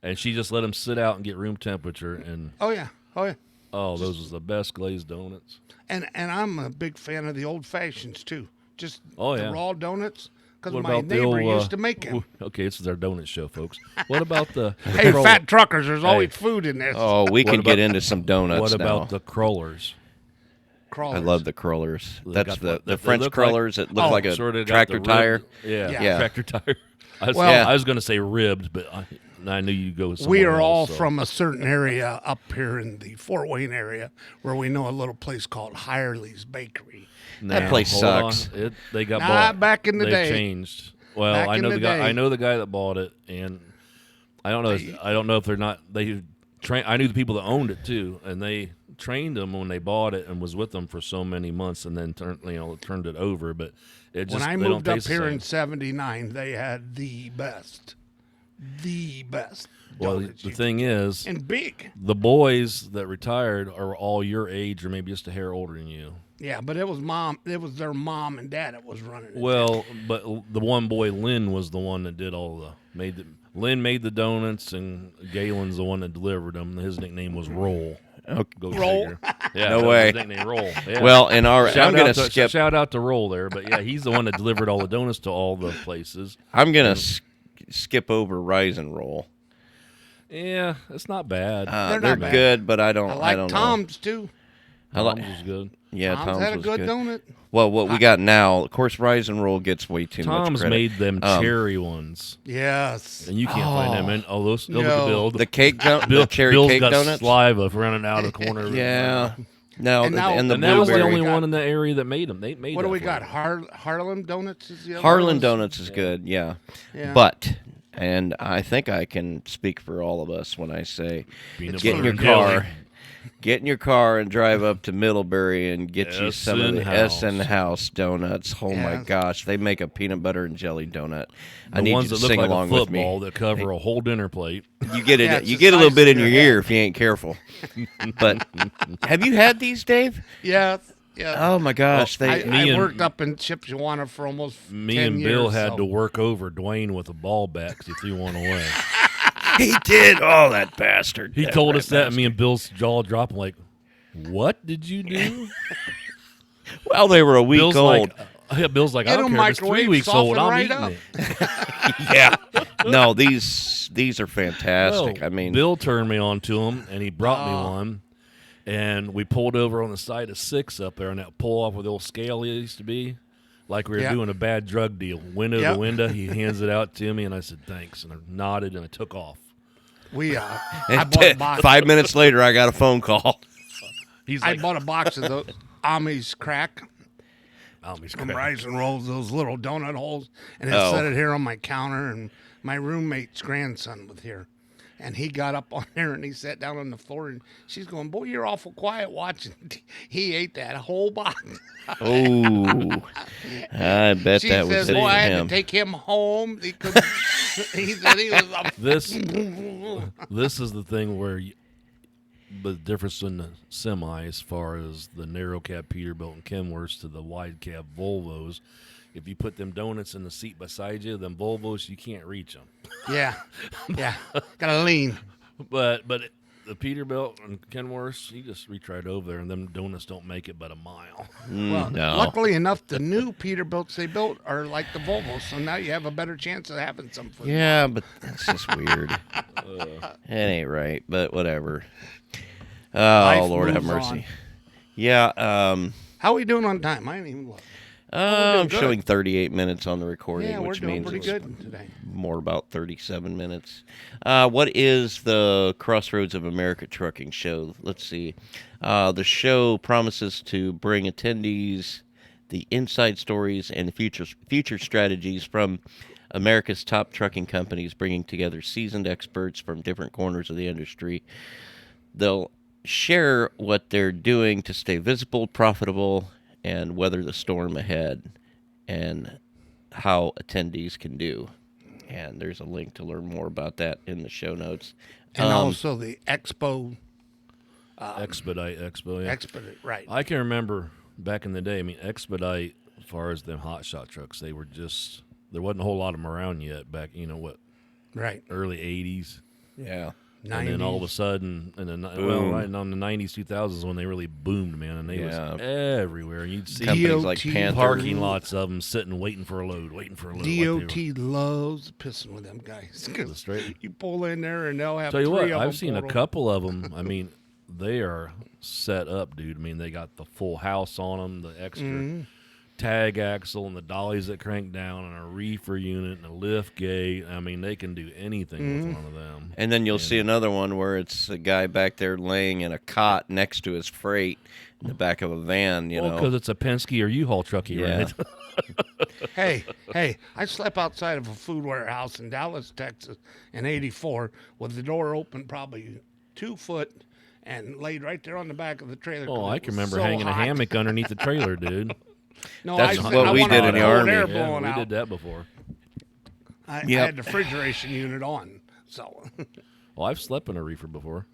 and she just let them sit out and get room temperature. And Oh yeah, oh yeah. those was the best glazed donuts. And I'm a big fan of the old fashions too. Just Oh, the yeah. raw donuts. Because What my about the neighbor old, used to make them. Okay, this is our donut show, folks. What about the Hey, crull- fat truckers, there's always Hey. food in there. Oh, we What can get about- into some donuts What about now. the crawlers? Crawlers. I love the crullers. They That's got the they French look like- crullers that look Oh, like a Sorta got tractor the tire. ribbed- Yeah, Yeah. tractor tire. I was, Well- I was going to say ribbed, but I knew you'd go. We somewhere are all else, so. from a certain area up here in the Fort Wayne area where we know a little place called Hirely's Bakery. That Now, place hold on. sucks. They got Nah, bought. back in the They've day. changed. Well, Back I in know the the guy. day. I know the guy that bought it, and I don't know. I don't know if they're not. They train. I knew the people that owned it too, and they trained them when they bought it and was with them for so many months, and then turned it over. But it just When I they don't moved up taste the here same. in '79, they had the best Well, donuts the you- thing is, and big. the boys that retired are all your age, or maybe just a hair older than you. Yeah, but it was mom. It was their mom and dad that was running it. Well, but the one boy, Lynn, was the one that did all the Lynn made the donuts, and Galen's the one that delivered them. His nickname was Roll. Okay. Go Roll? figure. Yeah, No that was way. his nickname Roll. Yeah. Well, in our, shout I'm gonna out to, skip. shout out to Roll there, but yeah, he's the one that delivered all the donuts to all the places. I'm gonna skip over Rise and Roll. Yeah, it's not bad. They're They're not bad. good, but I don't. I like don't Tom's too. know. I like. Tom's was good. Yeah, Tom's had a was good donut. Well, what we got now, of course, Rise and Roll gets way too much Tom's credit. made them cherry ones, Yes. and you can't find them. And oh, those look at No. Bill. the cake the Bill, cherry Bill's cake got donuts. saliva running out of the corner. Of his Yeah. mouth. No, And now- and the And that was the blueberry. only one in the area that made them. They made. What do that we for got? them. Harlem Donuts is the other Harlan one? Donuts is good, yeah. Yeah. But, and I think I can speak for all of us when I say, Peanut get in butter your and car, jelly. get in your car and drive up to Middlebury and get you some of the Essen Essen House donuts. Oh my Yes. gosh, they make a peanut butter and jelly donut. I The need ones you to that look sing like along a with me. football that cover a whole dinner plate. You get it. Yeah, it's you the get a little size bit of in your your ear head. if you ain't careful. But have you had these, Dave? Yes. Yeah. Oh my gosh, I, they. Me I and- worked up in Chippewa for almost Me 10 and years, Bill had so- to work over Dwayne with a ball bat because he threw one away. He did. Oh, that bastard. He told us that, and me and Bill's jaw dropped. I'm like, "What did you do?" Well, they were a week Bill's old. Bill's like, "I Get don't 'em care. If it's 3 microwave, weeks old. soften I'm right eating up." it." Yeah. No, these are fantastic. Well, I mean, Bill turned me on to him, and he brought me Oh. one. And we pulled over on the side of 6 up there on that pull off where the old scale used to be, like we were Yeah. doing a bad drug deal. Window Yep. to window, he hands it out to me, and I said thanks, and I nodded, and I took off. I bought a box. 5 minutes later, I got a phone call. He's I like, bought a box of those Amish crack "He's from crap." Rise and Rolls, those little donut holes, and I Oh. set it here on my counter. And my roommate's grandson was here, and he got up on there and he sat down on the floor, and she's going, "Boy, you're awful quiet watching." He ate that whole box. Oh, I bet She that was says, hitting "Boy, I had him. to take him home." He couldn't. He said he was a This is the thing where the difference in the semi, as far as the narrow cab Peterbilt and Kenworths to the wide cab Volvos. If you put them donuts in the seat beside you, them Volvos, you can't reach them. yeah, gotta lean. But the Peterbilt and Kenworths, you just reach right over there, and them donuts don't make it but a mile. Well, no. luckily enough, the new Peterbilts they built are like the Volvos, so now you have a better chance of having some for Yeah, but that's just weird. It ain't right, but whatever. Oh, Life Lord have moves mercy. on. Yeah, How are we doing on time? I ain't even look. I'm good. showing 38 minutes on the recording, Yeah, we're which doing means pretty it's good today. more about 37 minutes. What is the Crossroads of America Trucking Show? Let's see. The show promises to bring attendees the inside stories and future strategies from America's top trucking companies, bringing together seasoned experts from different corners of the industry. They'll share what they're doing to stay visible, profitable, and weather the storm ahead, and how attendees can do. And there's a link to learn more about that in the show notes. And also the Expo, Expedite Expo, yeah. Expedite, right? I can remember back in the day, I mean, Expedite, as far as them hot shot trucks, they were just, there wasn't a whole lot of them around yet back, Right. early 80s. Yeah. And then all of a sudden, right on the 90s, 2000s, when they really boomed, man, and they Yeah. was everywhere. And you'd see Companies like DOT Panther. parking lots of them sitting, waiting for a load. like they were- DOT loves pissing with them guys. 'Cause straight. you pull in there and they'll have Tell you three what, of I've them seen a pulled couple of them. I mean, they are set up, dude. I mean, they got the full house on them, the extra tag axle and the dollies that crank down and a reefer unit and a lift gate. I mean, they can do anything with one of them. And then you'll see another one where it's a guy back there laying in a cot next to his freight in the back of a van, you know. Because it's a Penske or U-Haul truck he rented. Hey, I slept outside of a food warehouse in Dallas, Texas in '84 with the door open probably 2 foot and laid right there on the back of the trailer. Oh, 'cause I it can was remember so hanging a hot. hammock underneath the trailer, dude. No, That's I what we wanted did in the cold Army. air Yeah, blowing we out. did that before. I Yep. had the refrigeration unit on, so Well, I've slept in a reefer before.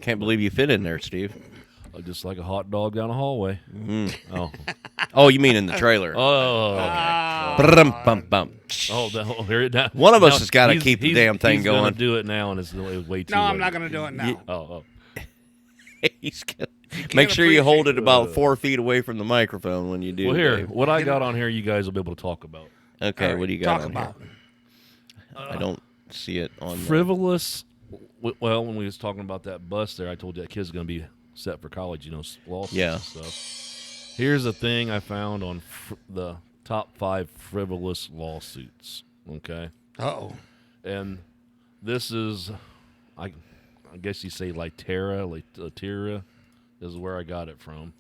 Can't believe you fit in there, Steve. Just like a hot dog down a hallway. Oh, Oh, you mean in the trailer? Brum-bum-bum. One of us has gotta keep the damn thing he's going. Gonna do it now, and it's way too no, late. I'm not going to do it now. Oh, He's gonna- Make sure you hold it appreciate- about 4 feet away from the microphone when you do. well, here, Dave. what I got on here, you guys will be able to talk about. Okay, All right, what do you got talk on about? here? I don't see it on there. Frivolous. Well, when we was talking about that bus there, I told you that kid's going to be set for college, lawsuits Yeah. and stuff. Here's a thing I found on the top 5 frivolous lawsuits. Okay, Uh-oh. and this is, I guess you say Litera is where I got it from.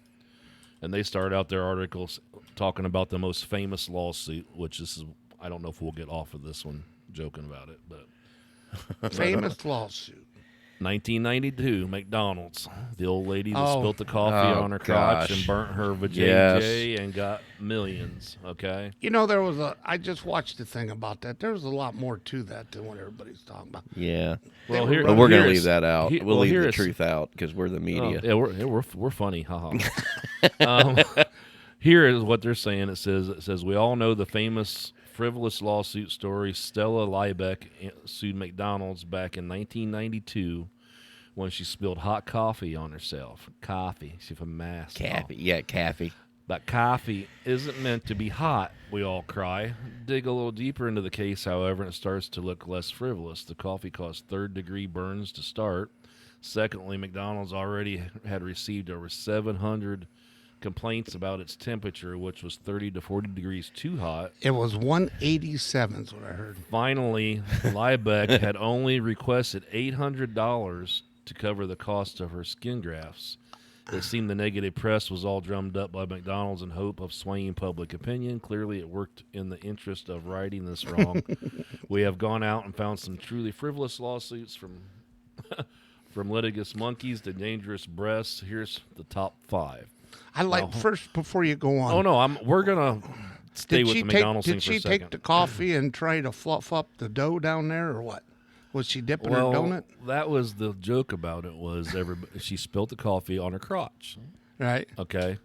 And they start out their articles talking about the most famous lawsuit, which is, I don't know if we'll get off of this one joking about it, but Famous lawsuit. 1992, McDonald's. The old lady that Oh. spilt the coffee Oh, on her crotch gosh. and burnt her vajayjay Yes. and got millions, okay? You know, I just watched the thing about that. There was a lot more to that than what everybody's talking about. Yeah. Well, were here, But we're going to here's- leave that out. he- We'll well, leave the here's- truth out because we're the Oh, media. yeah, we're funny, haha. Here is what they're saying. It says we all know the famous frivolous lawsuit story. Stella Liebeck sued McDonald's back in 1992 when she spilled hot coffee on herself. Coffee. She's from Mass. Caffey. Yeah, Caffey. But coffee isn't meant to be hot, we all cry. Dig a little deeper into the case, however, and it starts to look less frivolous. The coffee caused third-degree burns to start. Secondly, McDonald's already had received over 700 complaints about its temperature, which was 30 to 40 degrees too hot. It was 187 is what I heard. Finally, Liebeck had only requested $800 to cover the cost of her skin grafts. It seemed the negative press was all drummed up by McDonald's in hope of swaying public opinion. Clearly, it worked in the interest of righting this wrong. We have gone out and found some truly frivolous lawsuits from from litigious monkeys to dangerous breasts. Here's the top 5. I like first before you go on. Oh no, we're gonna stay with the McDonald's thing Did for a she second. take the coffee and try to fluff up the dough down there, or what? Was she dipping her Well, donut? that was the joke about it. Was she spilt the coffee on her crotch? Right. Okay,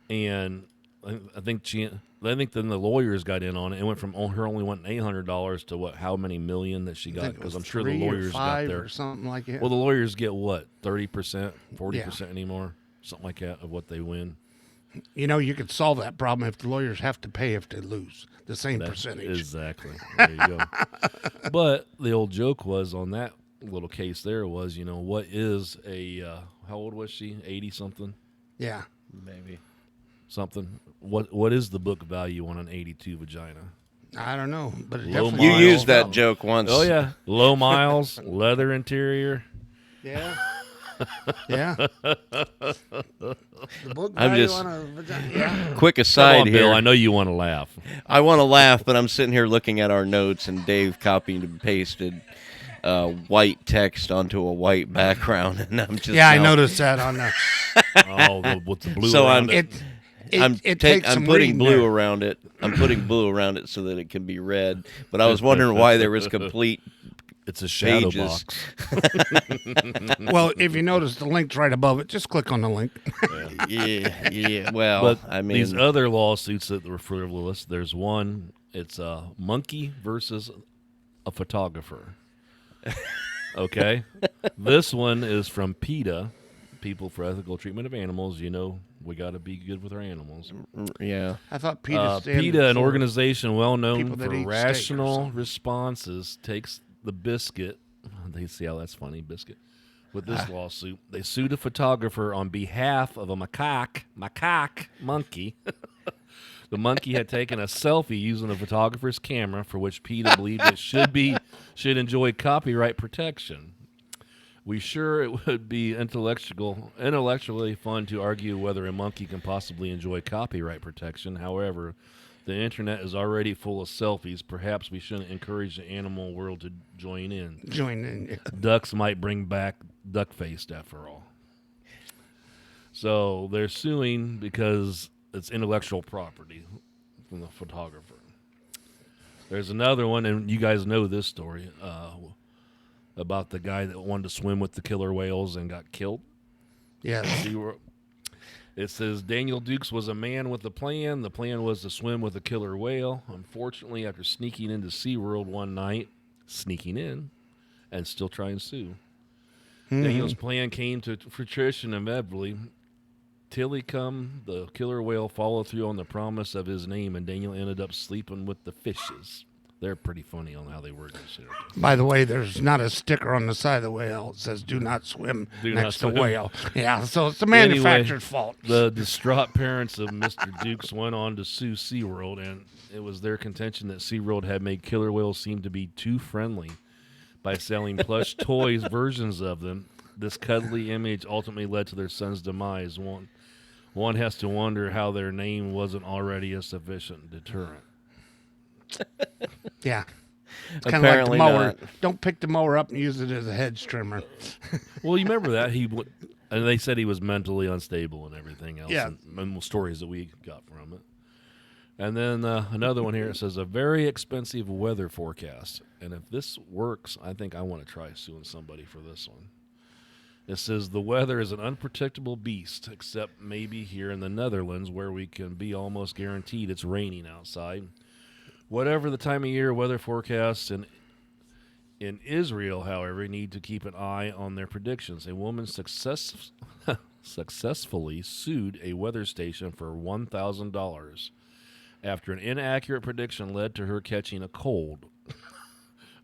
and I think then the lawyers got in on it. It went from her only wanting $800 to what? How many million that she I got? think it Because was I'm sure the 3 or lawyers got 5 there. or something like that. Well, the lawyers get what? 30%, 40% anymore, something like that of what they win. you know, you could solve that problem if the lawyers have to pay if they lose the same percentage. Exactly. There you go. But the old joke was on that little case there was, what is a how old was she? 80 something. Yeah. Maybe. Something. What is the book value on an 82 vagina? I don't know, but it Low definitely You miles. used that joke once. Oh yeah, low miles, leather interior. Yeah. Yeah. The book I'm value just- on a vagina. Yeah. Quick Come aside on, here. Bill. I know you want to laugh. I want to laugh, but I'm sitting here looking at our notes, and Dave copied and pasted white text onto a white background, and I'm just Yeah, I now- noticed that on the. With the blue. So around I'm- it. It takes I'm some putting reading blue there. around it. I'm putting blue around it so that it can be read. But I was wondering why there was complete. It's a shadow pages. box. Well, if you notice the link's right above it, just click on the link. Yeah. Well, But I mean, these other lawsuits that were frivolous, there's one. It's a monkey versus a photographer. Okay, this one is from PETA, People for Ethical Treatment of Animals. We got to be good with our animals. yeah. I thought PETA stands PETA, an for- organization well known people that for eat steak or rational something. responses, takes the biscuit. They see how that's funny, biscuit, with this lawsuit. They sued a photographer on behalf of a macaque monkey. The monkey had taken a selfie using the photographer's camera, for which PETA believed it should enjoy copyright protection. We sure it would be intellectually fun to argue whether a monkey can possibly enjoy copyright protection. However, the internet is already full of selfies. Perhaps we shouldn't encourage the animal world to join in. Ducks might bring back duck-faced after all. So they're suing because it's intellectual property from the photographer. There's another one, and you guys know this story, about the guy that wanted to swim with the killer whales and got killed. Yeah. It says Daniel Dukes was a man with a plan. The plan was to swim with a killer whale. Unfortunately, after sneaking into SeaWorld one night, and still trying to sue. Daniel's plan came to fruition inevitably. Tilly come, the killer whale followed through on the promise of his name, and Daniel ended up sleeping with the fishes. They're pretty funny on how they word this. By the way, there's not a sticker on the side of the whale. It says, do not swim next to whale. Yeah, so it's the manufacturer's fault. The distraught parents of Mr. Dukes went on to sue SeaWorld, and it was their contention that SeaWorld had made killer whales seem to be too friendly by selling plush toys versions of them. This cuddly image ultimately led to their son's demise. One has to wonder how their name wasn't already a sufficient deterrent. Yeah. It's kind of like the mower. Not. Don't pick the mower up and use it as a hedge trimmer. Well, you remember that. And they said he was mentally unstable and everything else. Yeah. And stories that we got from it. And then another one here. It says, a very expensive weather forecast. And if this works, I think I want to try suing somebody for this one. It says, the weather is an unpredictable beast, except maybe here in the Netherlands, where we can be almost guaranteed it's raining outside. Whatever the time of year, weather forecasts in Israel, however, need to keep an eye on their predictions. A woman successfully sued a weather station for $1,000 after an inaccurate prediction led to her catching a cold.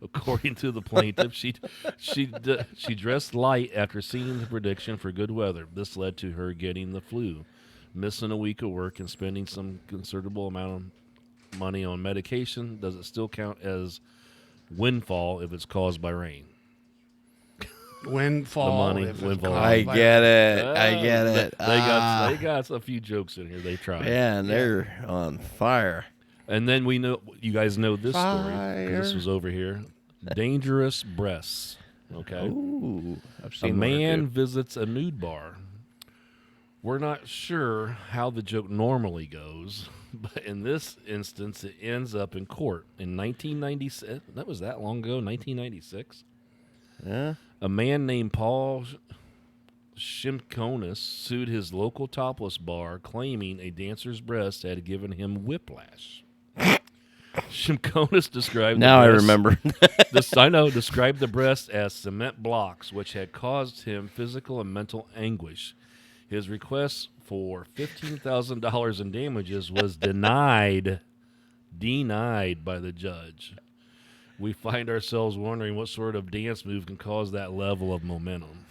According to the plaintiff, she dressed light after seeing the prediction for good weather. This led to her getting the flu, missing a week of work, and spending some considerable amount of money on medication. Does it still count as windfall if it's caused by rain? Windfall. The money. Windfall. I get it. They got a few jokes in here. They tried. Man, they're on fire. And then we know, you guys know this story. 'Cause this was over here. Dangerous breasts. Okay. Ooh, I've seen a man visits a nude bar. We're not sure how the joke normally goes, but in this instance, it ends up in court. In 1996, that was that long ago, 1996. Yeah. A man named Paul Shimkonis sued his local topless bar, claiming a dancer's breast had given him whiplash. Shimkonis described now the I breast, remember. described the breast as cement blocks, which had caused him physical and mental anguish. His request for $15,000 in damages was denied by the judge. We find ourselves wondering what sort of dance move can cause that level of momentum.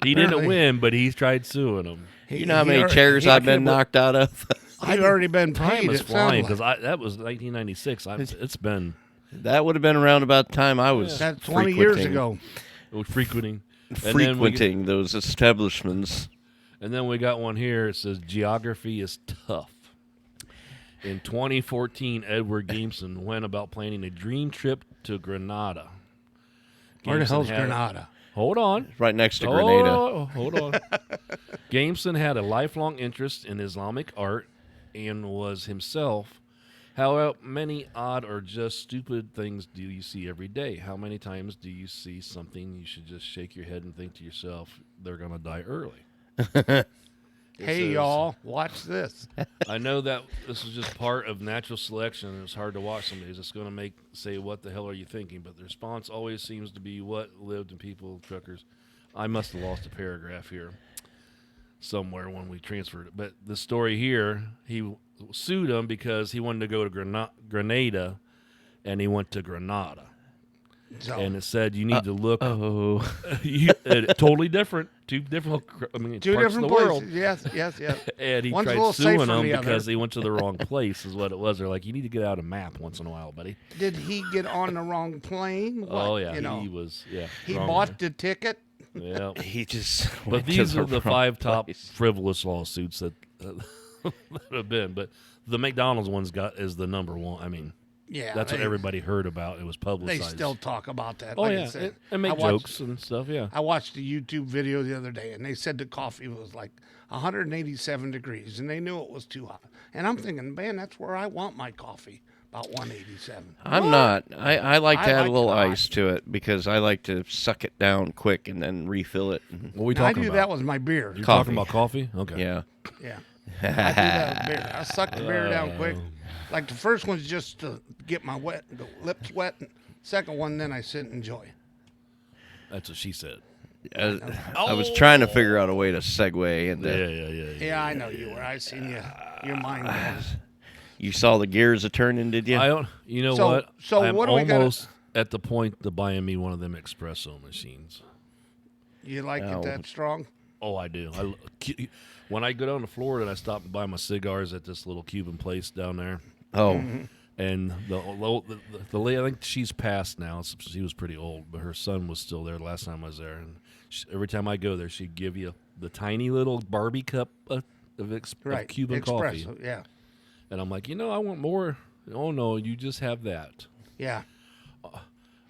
He didn't win, but he tried suing him. You know how many chairs I've been knocked out of? I've already been paid. Time is flying because that was 1996. It's been. That would have been around about the time I was. That's 20 years ago. Frequenting those establishments. And then we got one here. It says geography is tough. In 2014, Edward Gameson went about planning a dream trip to Grenada. Where the hell's Grenada? Hold on. Right next to Grenada. Oh, hold on. Gameson had a lifelong interest in Islamic art and was himself. How many odd or just stupid things do you see every day? How many times do you see something you should just shake your head and think to yourself, they're going to die early? Hey, y'all, watch this. I know that this is just part of natural selection, and it's hard to watch somebody that's going to say, what the hell are you thinking? But the response always seems to be what lived in people, truckers. I must have lost a paragraph here somewhere when we transferred it. But the story here, he sued him because he wanted to go to Grenada, and he went to Grenada. So and it said you need to look Oh, totally different. Two different, I mean, two parts different of the world. places. Yes. And he One's a tried little suing safer than them the because other. they went to the wrong place, is what it was. They're like, you need to get out a map once in a while, buddy. Did he get on the wrong plane? What, Oh, yeah. You know, He was, yeah. he wrong bought the ticket. Yeah. he just. But went to these are the wrong 5 top place. frivolous lawsuits that have been. But the McDonald's one's is the number one. I mean, Yeah, that's what everybody heard about. It was They publicized. still talk about that. Oh, like yeah. I said, And make I watched- jokes and stuff, yeah. I watched a YouTube video the other day, and they said the coffee was like 187 degrees, and they knew it was too hot. And I'm thinking, man, that's where I want my coffee, about 187. I'm not. I like to I add like a little it hot. ice to it because I like to suck it down quick and then refill it. What are we Now, I talking do about? that with my beer. You're Coffee. talking about coffee? Okay. Yeah. Yeah. I do that with beer. I suck the beer down quick. Oh. Like the first one's just to get my the lips wet. Second one, then I sit and enjoy. That's what she said. I was trying to figure out a way to segue into. Yeah. Yeah, I know you were. I seen you. Your mind was. You saw the gears a turning, did you? I don't. You know So- what? so I'm what do we gotta- almost at the point to buying me one of them espresso machines. You like Oh. it that strong? Oh, I do. When I go down to Florida, I stop and buy my cigars at this little Cuban place down there. Oh, And the lady, I think she's passed now. She was pretty old, but her son was still there the last time I was there. And every time I go there, she'd give you the tiny little Barbie cup of Cuban coffee. Espresso, yeah. And I'm like, I want more. Oh, no, you just have that. Yeah.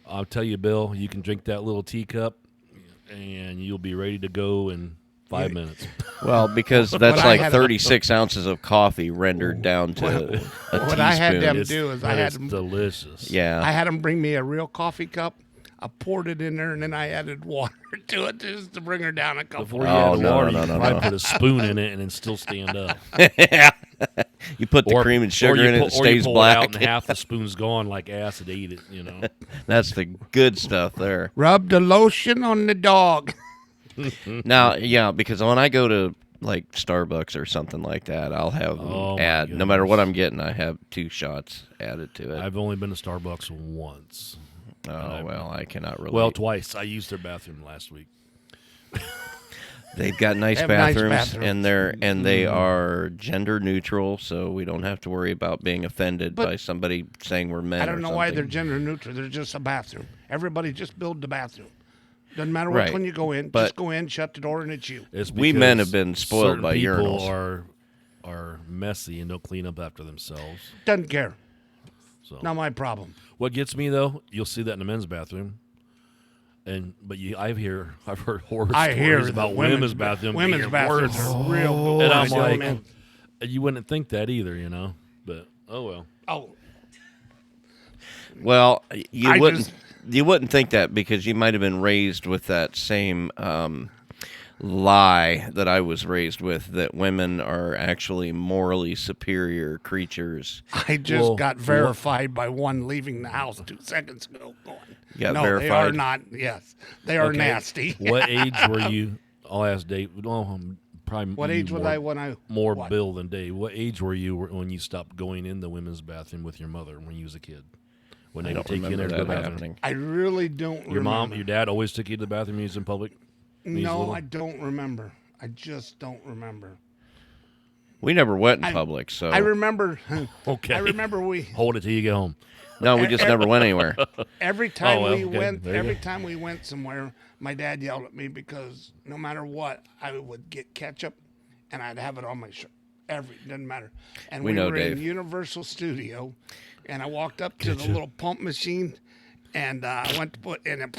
I'll tell you, Bill, you can drink that little teacup, and you'll be ready to go in 5 minutes. well, because that's I like had- 36 ounces of coffee rendered down to a What I had teaspoon. them do is I had It's them. delicious. Yeah. I had them bring me a real coffee cup. I poured it in there, and then I added water to it just to bring her down a couple. Before you Oh, add no, water, no, you no, can probably no. put a spoon in it and then still stand up. You put the cream and sugar in it, it stays or you pull black. it out and half the spoon's gone like acid ate it. That's the good stuff there. Rub the lotion on the dog. Now, yeah, because when I go to like Starbucks or something like that, I'll have them Oh, my add. No matter what goodness. I'm getting, I have 2 shots added to it. I've only been to Starbucks once. Oh, well, I cannot relate. Well, twice. I used their bathroom last week. They've got nice They have nice bathrooms, bathrooms. and they are gender neutral, so we don't have to worry about being offended But- by somebody saying we're men. I don't or know why they're something. gender neutral. They're just a bathroom. Everybody just build the bathroom. Doesn't matter which Right. one you go in. But- just go in, shut the door, and it's you. It's We men because have been spoiled certain by people urinals. are messy and don't clean up after themselves. Doesn't care. So Not my problem. what gets me though, you'll see that in the men's bathroom. I've heard horror I hear stories the about women's bathroom. Women's being bathrooms worse. are real. And I'm good, like, man. you wouldn't think that either, But oh well. Oh, Well, I you wouldn't think that because you might have been raised with that same lie that I was raised with, that women are actually morally superior creatures. I just Well, got verified by one leaving the house 2 seconds ago. Going, You got no, they are verified? not. Yes, they are Okay. nasty. What age were you? I'll ask Dave. Well, probably What you age was more, I when I more what? Bill than Dave. What age were you when you stopped going in the women's bathroom with your mother when you was a kid? When they I would don't take you in there remember to the that bathroom. happening. I really don't. Your mom, remember. your dad always took you to the bathroom when you was in public. When you was No, little? I don't remember. I just don't remember. We never went in public, so I remember. Okay. I remember we Hold it till you get home. no, we just never went anywhere. every time well, we okay. went. There you Every go. time we went somewhere, my dad yelled at me because no matter what, I would get ketchup, and I'd have it on my shirt. Doesn't matter. And We we know, were in Dave. Universal Studio, and I walked up to the little pump machine, and I went to put in it,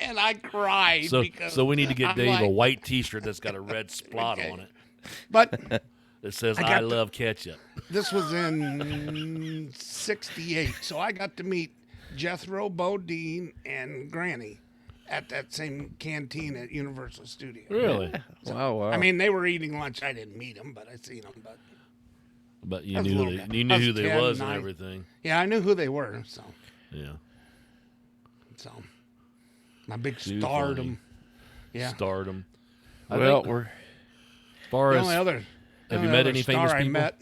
and I cried So, because so we need to get I'm Dave a like- white T-shirt that's got a red spot Okay. on it But that says I "I, got the- love ketchup." this was in '68, so I got to meet Jethro, Bodine, and Granny at that same canteen at Universal Studios. Really? Wow. I mean, they were eating lunch. I didn't meet them, but I seen them. But But you That's a knew little they, bit. you knew Us who they 10, was and 9. everything. yeah, I knew who they were. So Yeah. my big Too stardom. funny. Yeah. Stardom. well, think we're as far The as only other. have the you only met other any star famous I people? met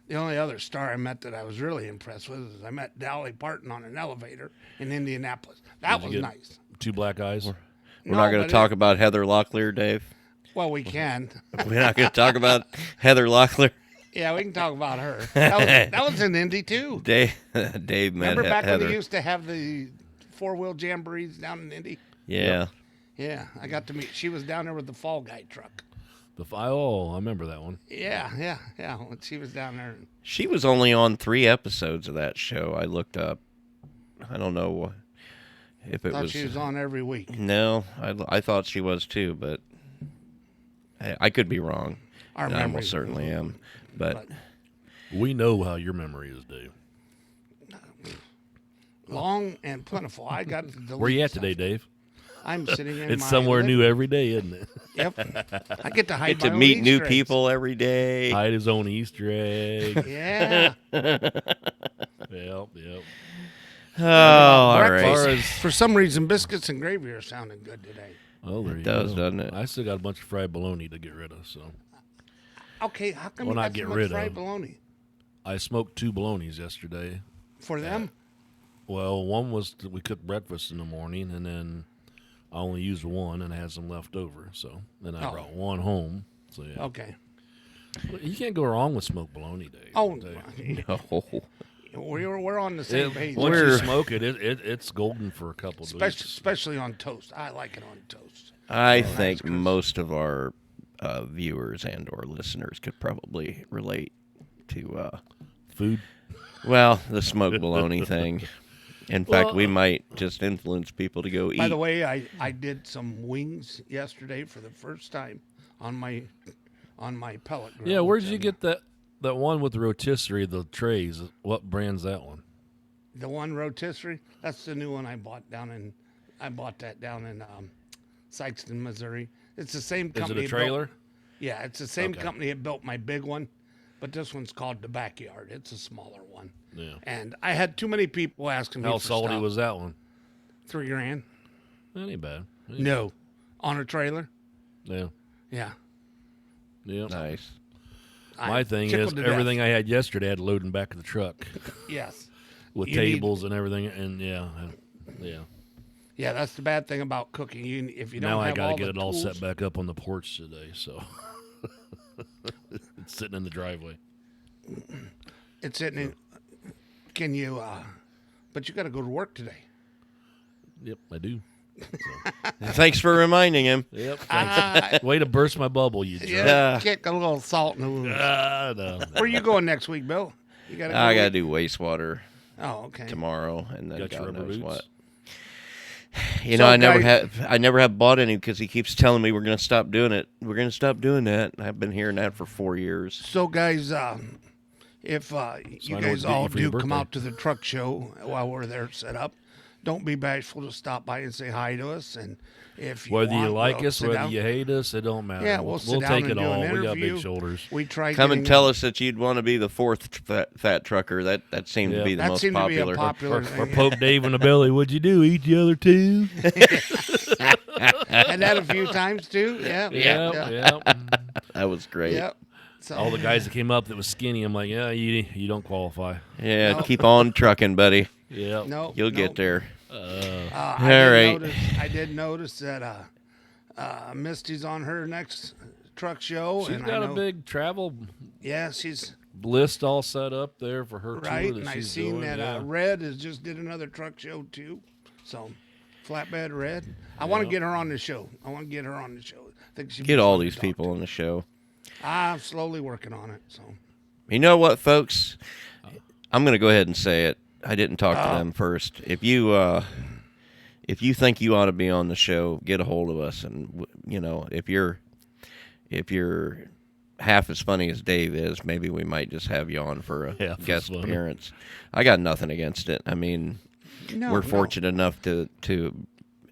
The only other star I met that I was really impressed with is I met Dolly Parton on an elevator in Indianapolis. That Did was you get nice. 2 black eyes. We're not going to talk about Heather Locklear, Dave. Well, we can. We're not going to talk about Heather Locklear. Yeah, we can talk about her. That was in Indy too. Dave met Remember back when Heather. they used to have the 4-wheel jamborees down in Indy? Yeah. Yeah, I got to meet. She was down there with the Fall Guy truck. I remember that one. Yeah. When she was down there. She was only on 3 episodes of that show. I looked up. I don't know if it Thought was. she was on every week. No, I thought she was too, but I could be wrong. Our And I memory most certainly am. But We know how your memory is, Dave. Long and plentiful. I got to delete Where you at stuff. today, Dave? I'm sitting in It's my somewhere living- new every day, isn't it? Yep. I get to hide get to my own meet new Easter eggs. people every day. Hide his own Easter egg. Yeah. Yep. Oh, all Breakfast. right. For some reason, biscuits and gravy are sounding good today. Oh, there you does, go. doesn't it? I still got a bunch of fried bologna to get rid of, so Okay, how come Well, you not got get so much rid fried of. bologna? I smoked 2 bolognas yesterday. For them? Well, one was we cooked breakfast in the morning, and then I only used one, and I had some left over. So then I Oh. brought one home. So yeah, Okay. you can't go wrong with smoked bologna, Dave. Oh, I'll tell you. No. we're on the same page. Once you We're- smoke it, it's golden for a couple of weeks. Especially on toast. I like it on toast. I think most of our viewers and or listeners could probably relate to, Food. well, the smoked bologna thing. In fact, Well, we might just influence people to go eat. By the way, I did some wings yesterday for the first time on my pellet grill. Yeah, where'd which you get that one with the rotisserie, the trays? What brand's that one? the one rotisserie? That's the new one I bought down in. I bought that down in Sykeston, Missouri. It's the same Is company. it a that built- trailer? Yeah, it's the same Okay. company that built my big one, but this one's called the Backyard. It's a smaller one. Yeah. And I had too many people asking me How for salty stuff. was that one? $3,000? That ain't bad. No, on a trailer. Yeah. Yeah. Yeah. Nice. My I'm thing is tickled to death. everything I had yesterday I had to load in the back of the truck Yes. with You need- tables and everything, and yeah. Yeah, that's the bad thing about cooking. If you don't Now have I gotta all get the it all tools, set back up on the porch today, so it's sitting in the driveway. it's sitting in. Can you? But you got to go to work today. Yep, I do. Thanks for reminding him. Yep. Ah, Way to burst my bubble, you jerk. yeah, kick a little salt in the wound. No. Where are you going next week, Bill? You got to. I got to do wastewater Oh, okay. tomorrow, and then Got your God rubber knows boots? what. You So, know, I guys- never have bought any because he keeps telling me we're going to stop doing it. We're going to stop doing that. I've been hearing that for 4 years. So, guys, if you I know what guys to get all you for your do come birthday. out to the truck show while we're there set up, don't be bashful to stop by and say hi to us. And if you Whether you want, like we'll us, sit whether down. you hate us, it don't matter. Yeah, we'll sit we'll down take and it do an all. We got interview. big shoulders. We try Come and getting- tell us that you'd want to be the 4th fat trucker. That seemed to Yeah. be the That most seemed to be a popular. popular Or thing. poke Dave in the belly. What'd you do? Eat the other two? Had that a few times too. Yeah. Yeah. That was great. Yep. So, All the guys that came up that was skinny, I'm like, yeah, you don't qualify. Yeah, No. keep on trucking, buddy. Yeah. No, You'll no. get there. I right. did notice that Misty's on her next truck show, She's and got I a know, big travel yeah, she's list all set up there for her right. tour that And I she's seen doing. that yeah. Red has just did another truck show too. So, Flatbed Red. I want to get her on the show. I think she'd be Get all fun to these talk people to. on the show. I'm slowly working on it. So, You know what, folks? I'm going to go ahead and say it. I didn't talk to them first. If you think you ought to be on the show, get a hold of us. And you know, if you're half as funny as Dave is, maybe we might just have you on for a Half as guest funny. appearance. I got nothing against it. I mean, no, we're no. fortunate enough to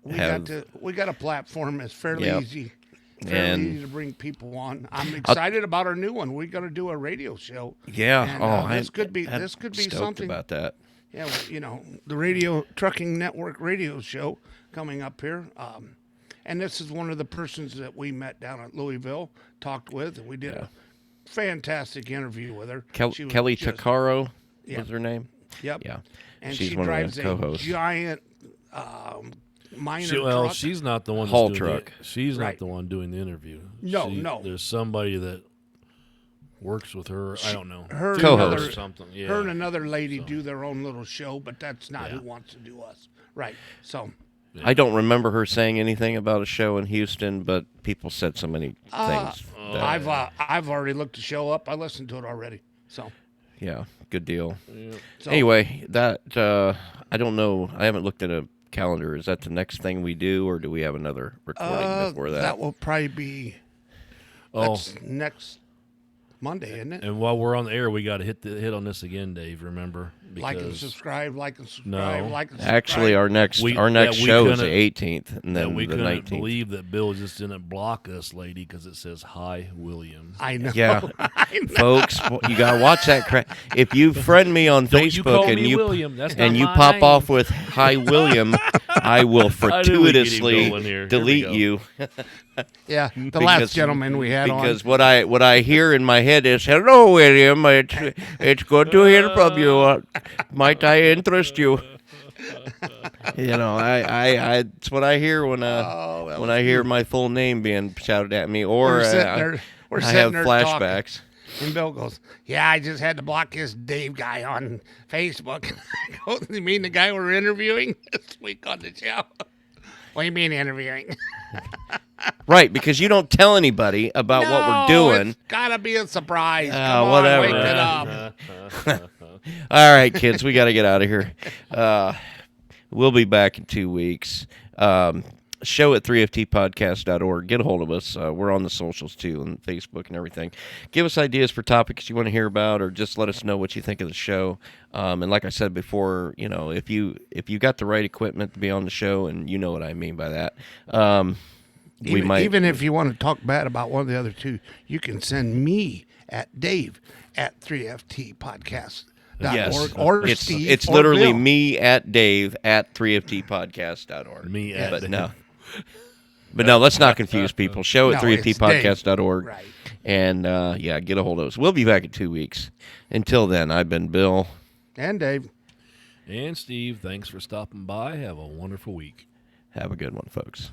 have. We got a platform that's fairly Yep. easy. And- Fairly easy to bring people on. I'm excited about our new one. We're going to do a radio show. Yeah. And, I'm this could be stoked something about that. Yeah, well, you know, the radio trucking network radio show coming up here. And this is one of the persons that we met down at Louisville, talked with, and we did fantastic interview with her. She was Kelly just- Takaro Yeah. was her name. Yep. Yeah, And she's she one drives of the a co-hosts. giant minor truck. She's not the one. Haul that's doing truck. She's Right. not the one doing the interview. No. There's somebody that works with her. I don't know. Her and Co-host. another- or something. Yeah. Her and another lady do their own little show, but that's not who wants to do us. Right. So I don't remember her saying anything about a show in Houston, but people said so many things. That, I've already looked the show up. I listened to it already. So yeah, good deal. So- Anyway, that I don't know. I haven't looked at a calendar. Is that the next thing we do, or do we have another recording before that? that will probably be that's next Monday, isn't it? And while we're on the air, we got to hit on this again, Dave. Remember, Like and Because subscribe, like and subscribe, No. like and subscribe. Actually, our next We- our next that we show is the couldn't- 18th, and that then we the couldn't 19th. believe that Bill just didn't block us, lady, because it says "Hi, William." I know. Yeah. I know. Folks, you gotta watch that crap. If you friend me on Don't you call Facebook and me you William. That's and not you my pop name. off with "Hi William," I will I knew we'd get him fortuitously going here. Here we delete go. you Yeah, the Because- last gentleman we had because what I hear in my head is "Hello, William. It's good to hear from you. Might I interest you?" You know, I it's what I hear when I hear my full name being shouted at me, or We're sitting there. We're I sitting have there flashbacks. talking, and Bill goes, "Yeah, I just had to block this Dave guy on Facebook." I go, "You mean the guy we're interviewing this week on the show?" "What do you mean interviewing?" Right, because you don't tell anybody about what we're doing. It's gotta be a surprise. Come whatever. on, wake it up. All right, kids, we got to get out of here. We'll be back in 2 weeks. Show at 3ftpodcast.org. Get a hold of us. We're on the socials, too, on Facebook and everything. Give us ideas for topics you want to hear about, or just let us know what you think of the show. And like I said before, you know, if you got the right equipment to be on the show, and you know what I mean by that, we might. Even if you want to talk bad about one of the other two, you can send me at Dave at 3ftpodcast.org Yes, or it's Steve. it's or literally Bill. me at Dave at 3ftpodcast.org. Me at but Dave. no. But no, let's not confuse people. Show at No, it's 3ftpodcast.org. Right. And yeah, get a hold of us. We'll be back in 2 weeks. Until then, I've been Bill. And Dave. And Steve, thanks for stopping by. Have a wonderful week. Have a good one, folks.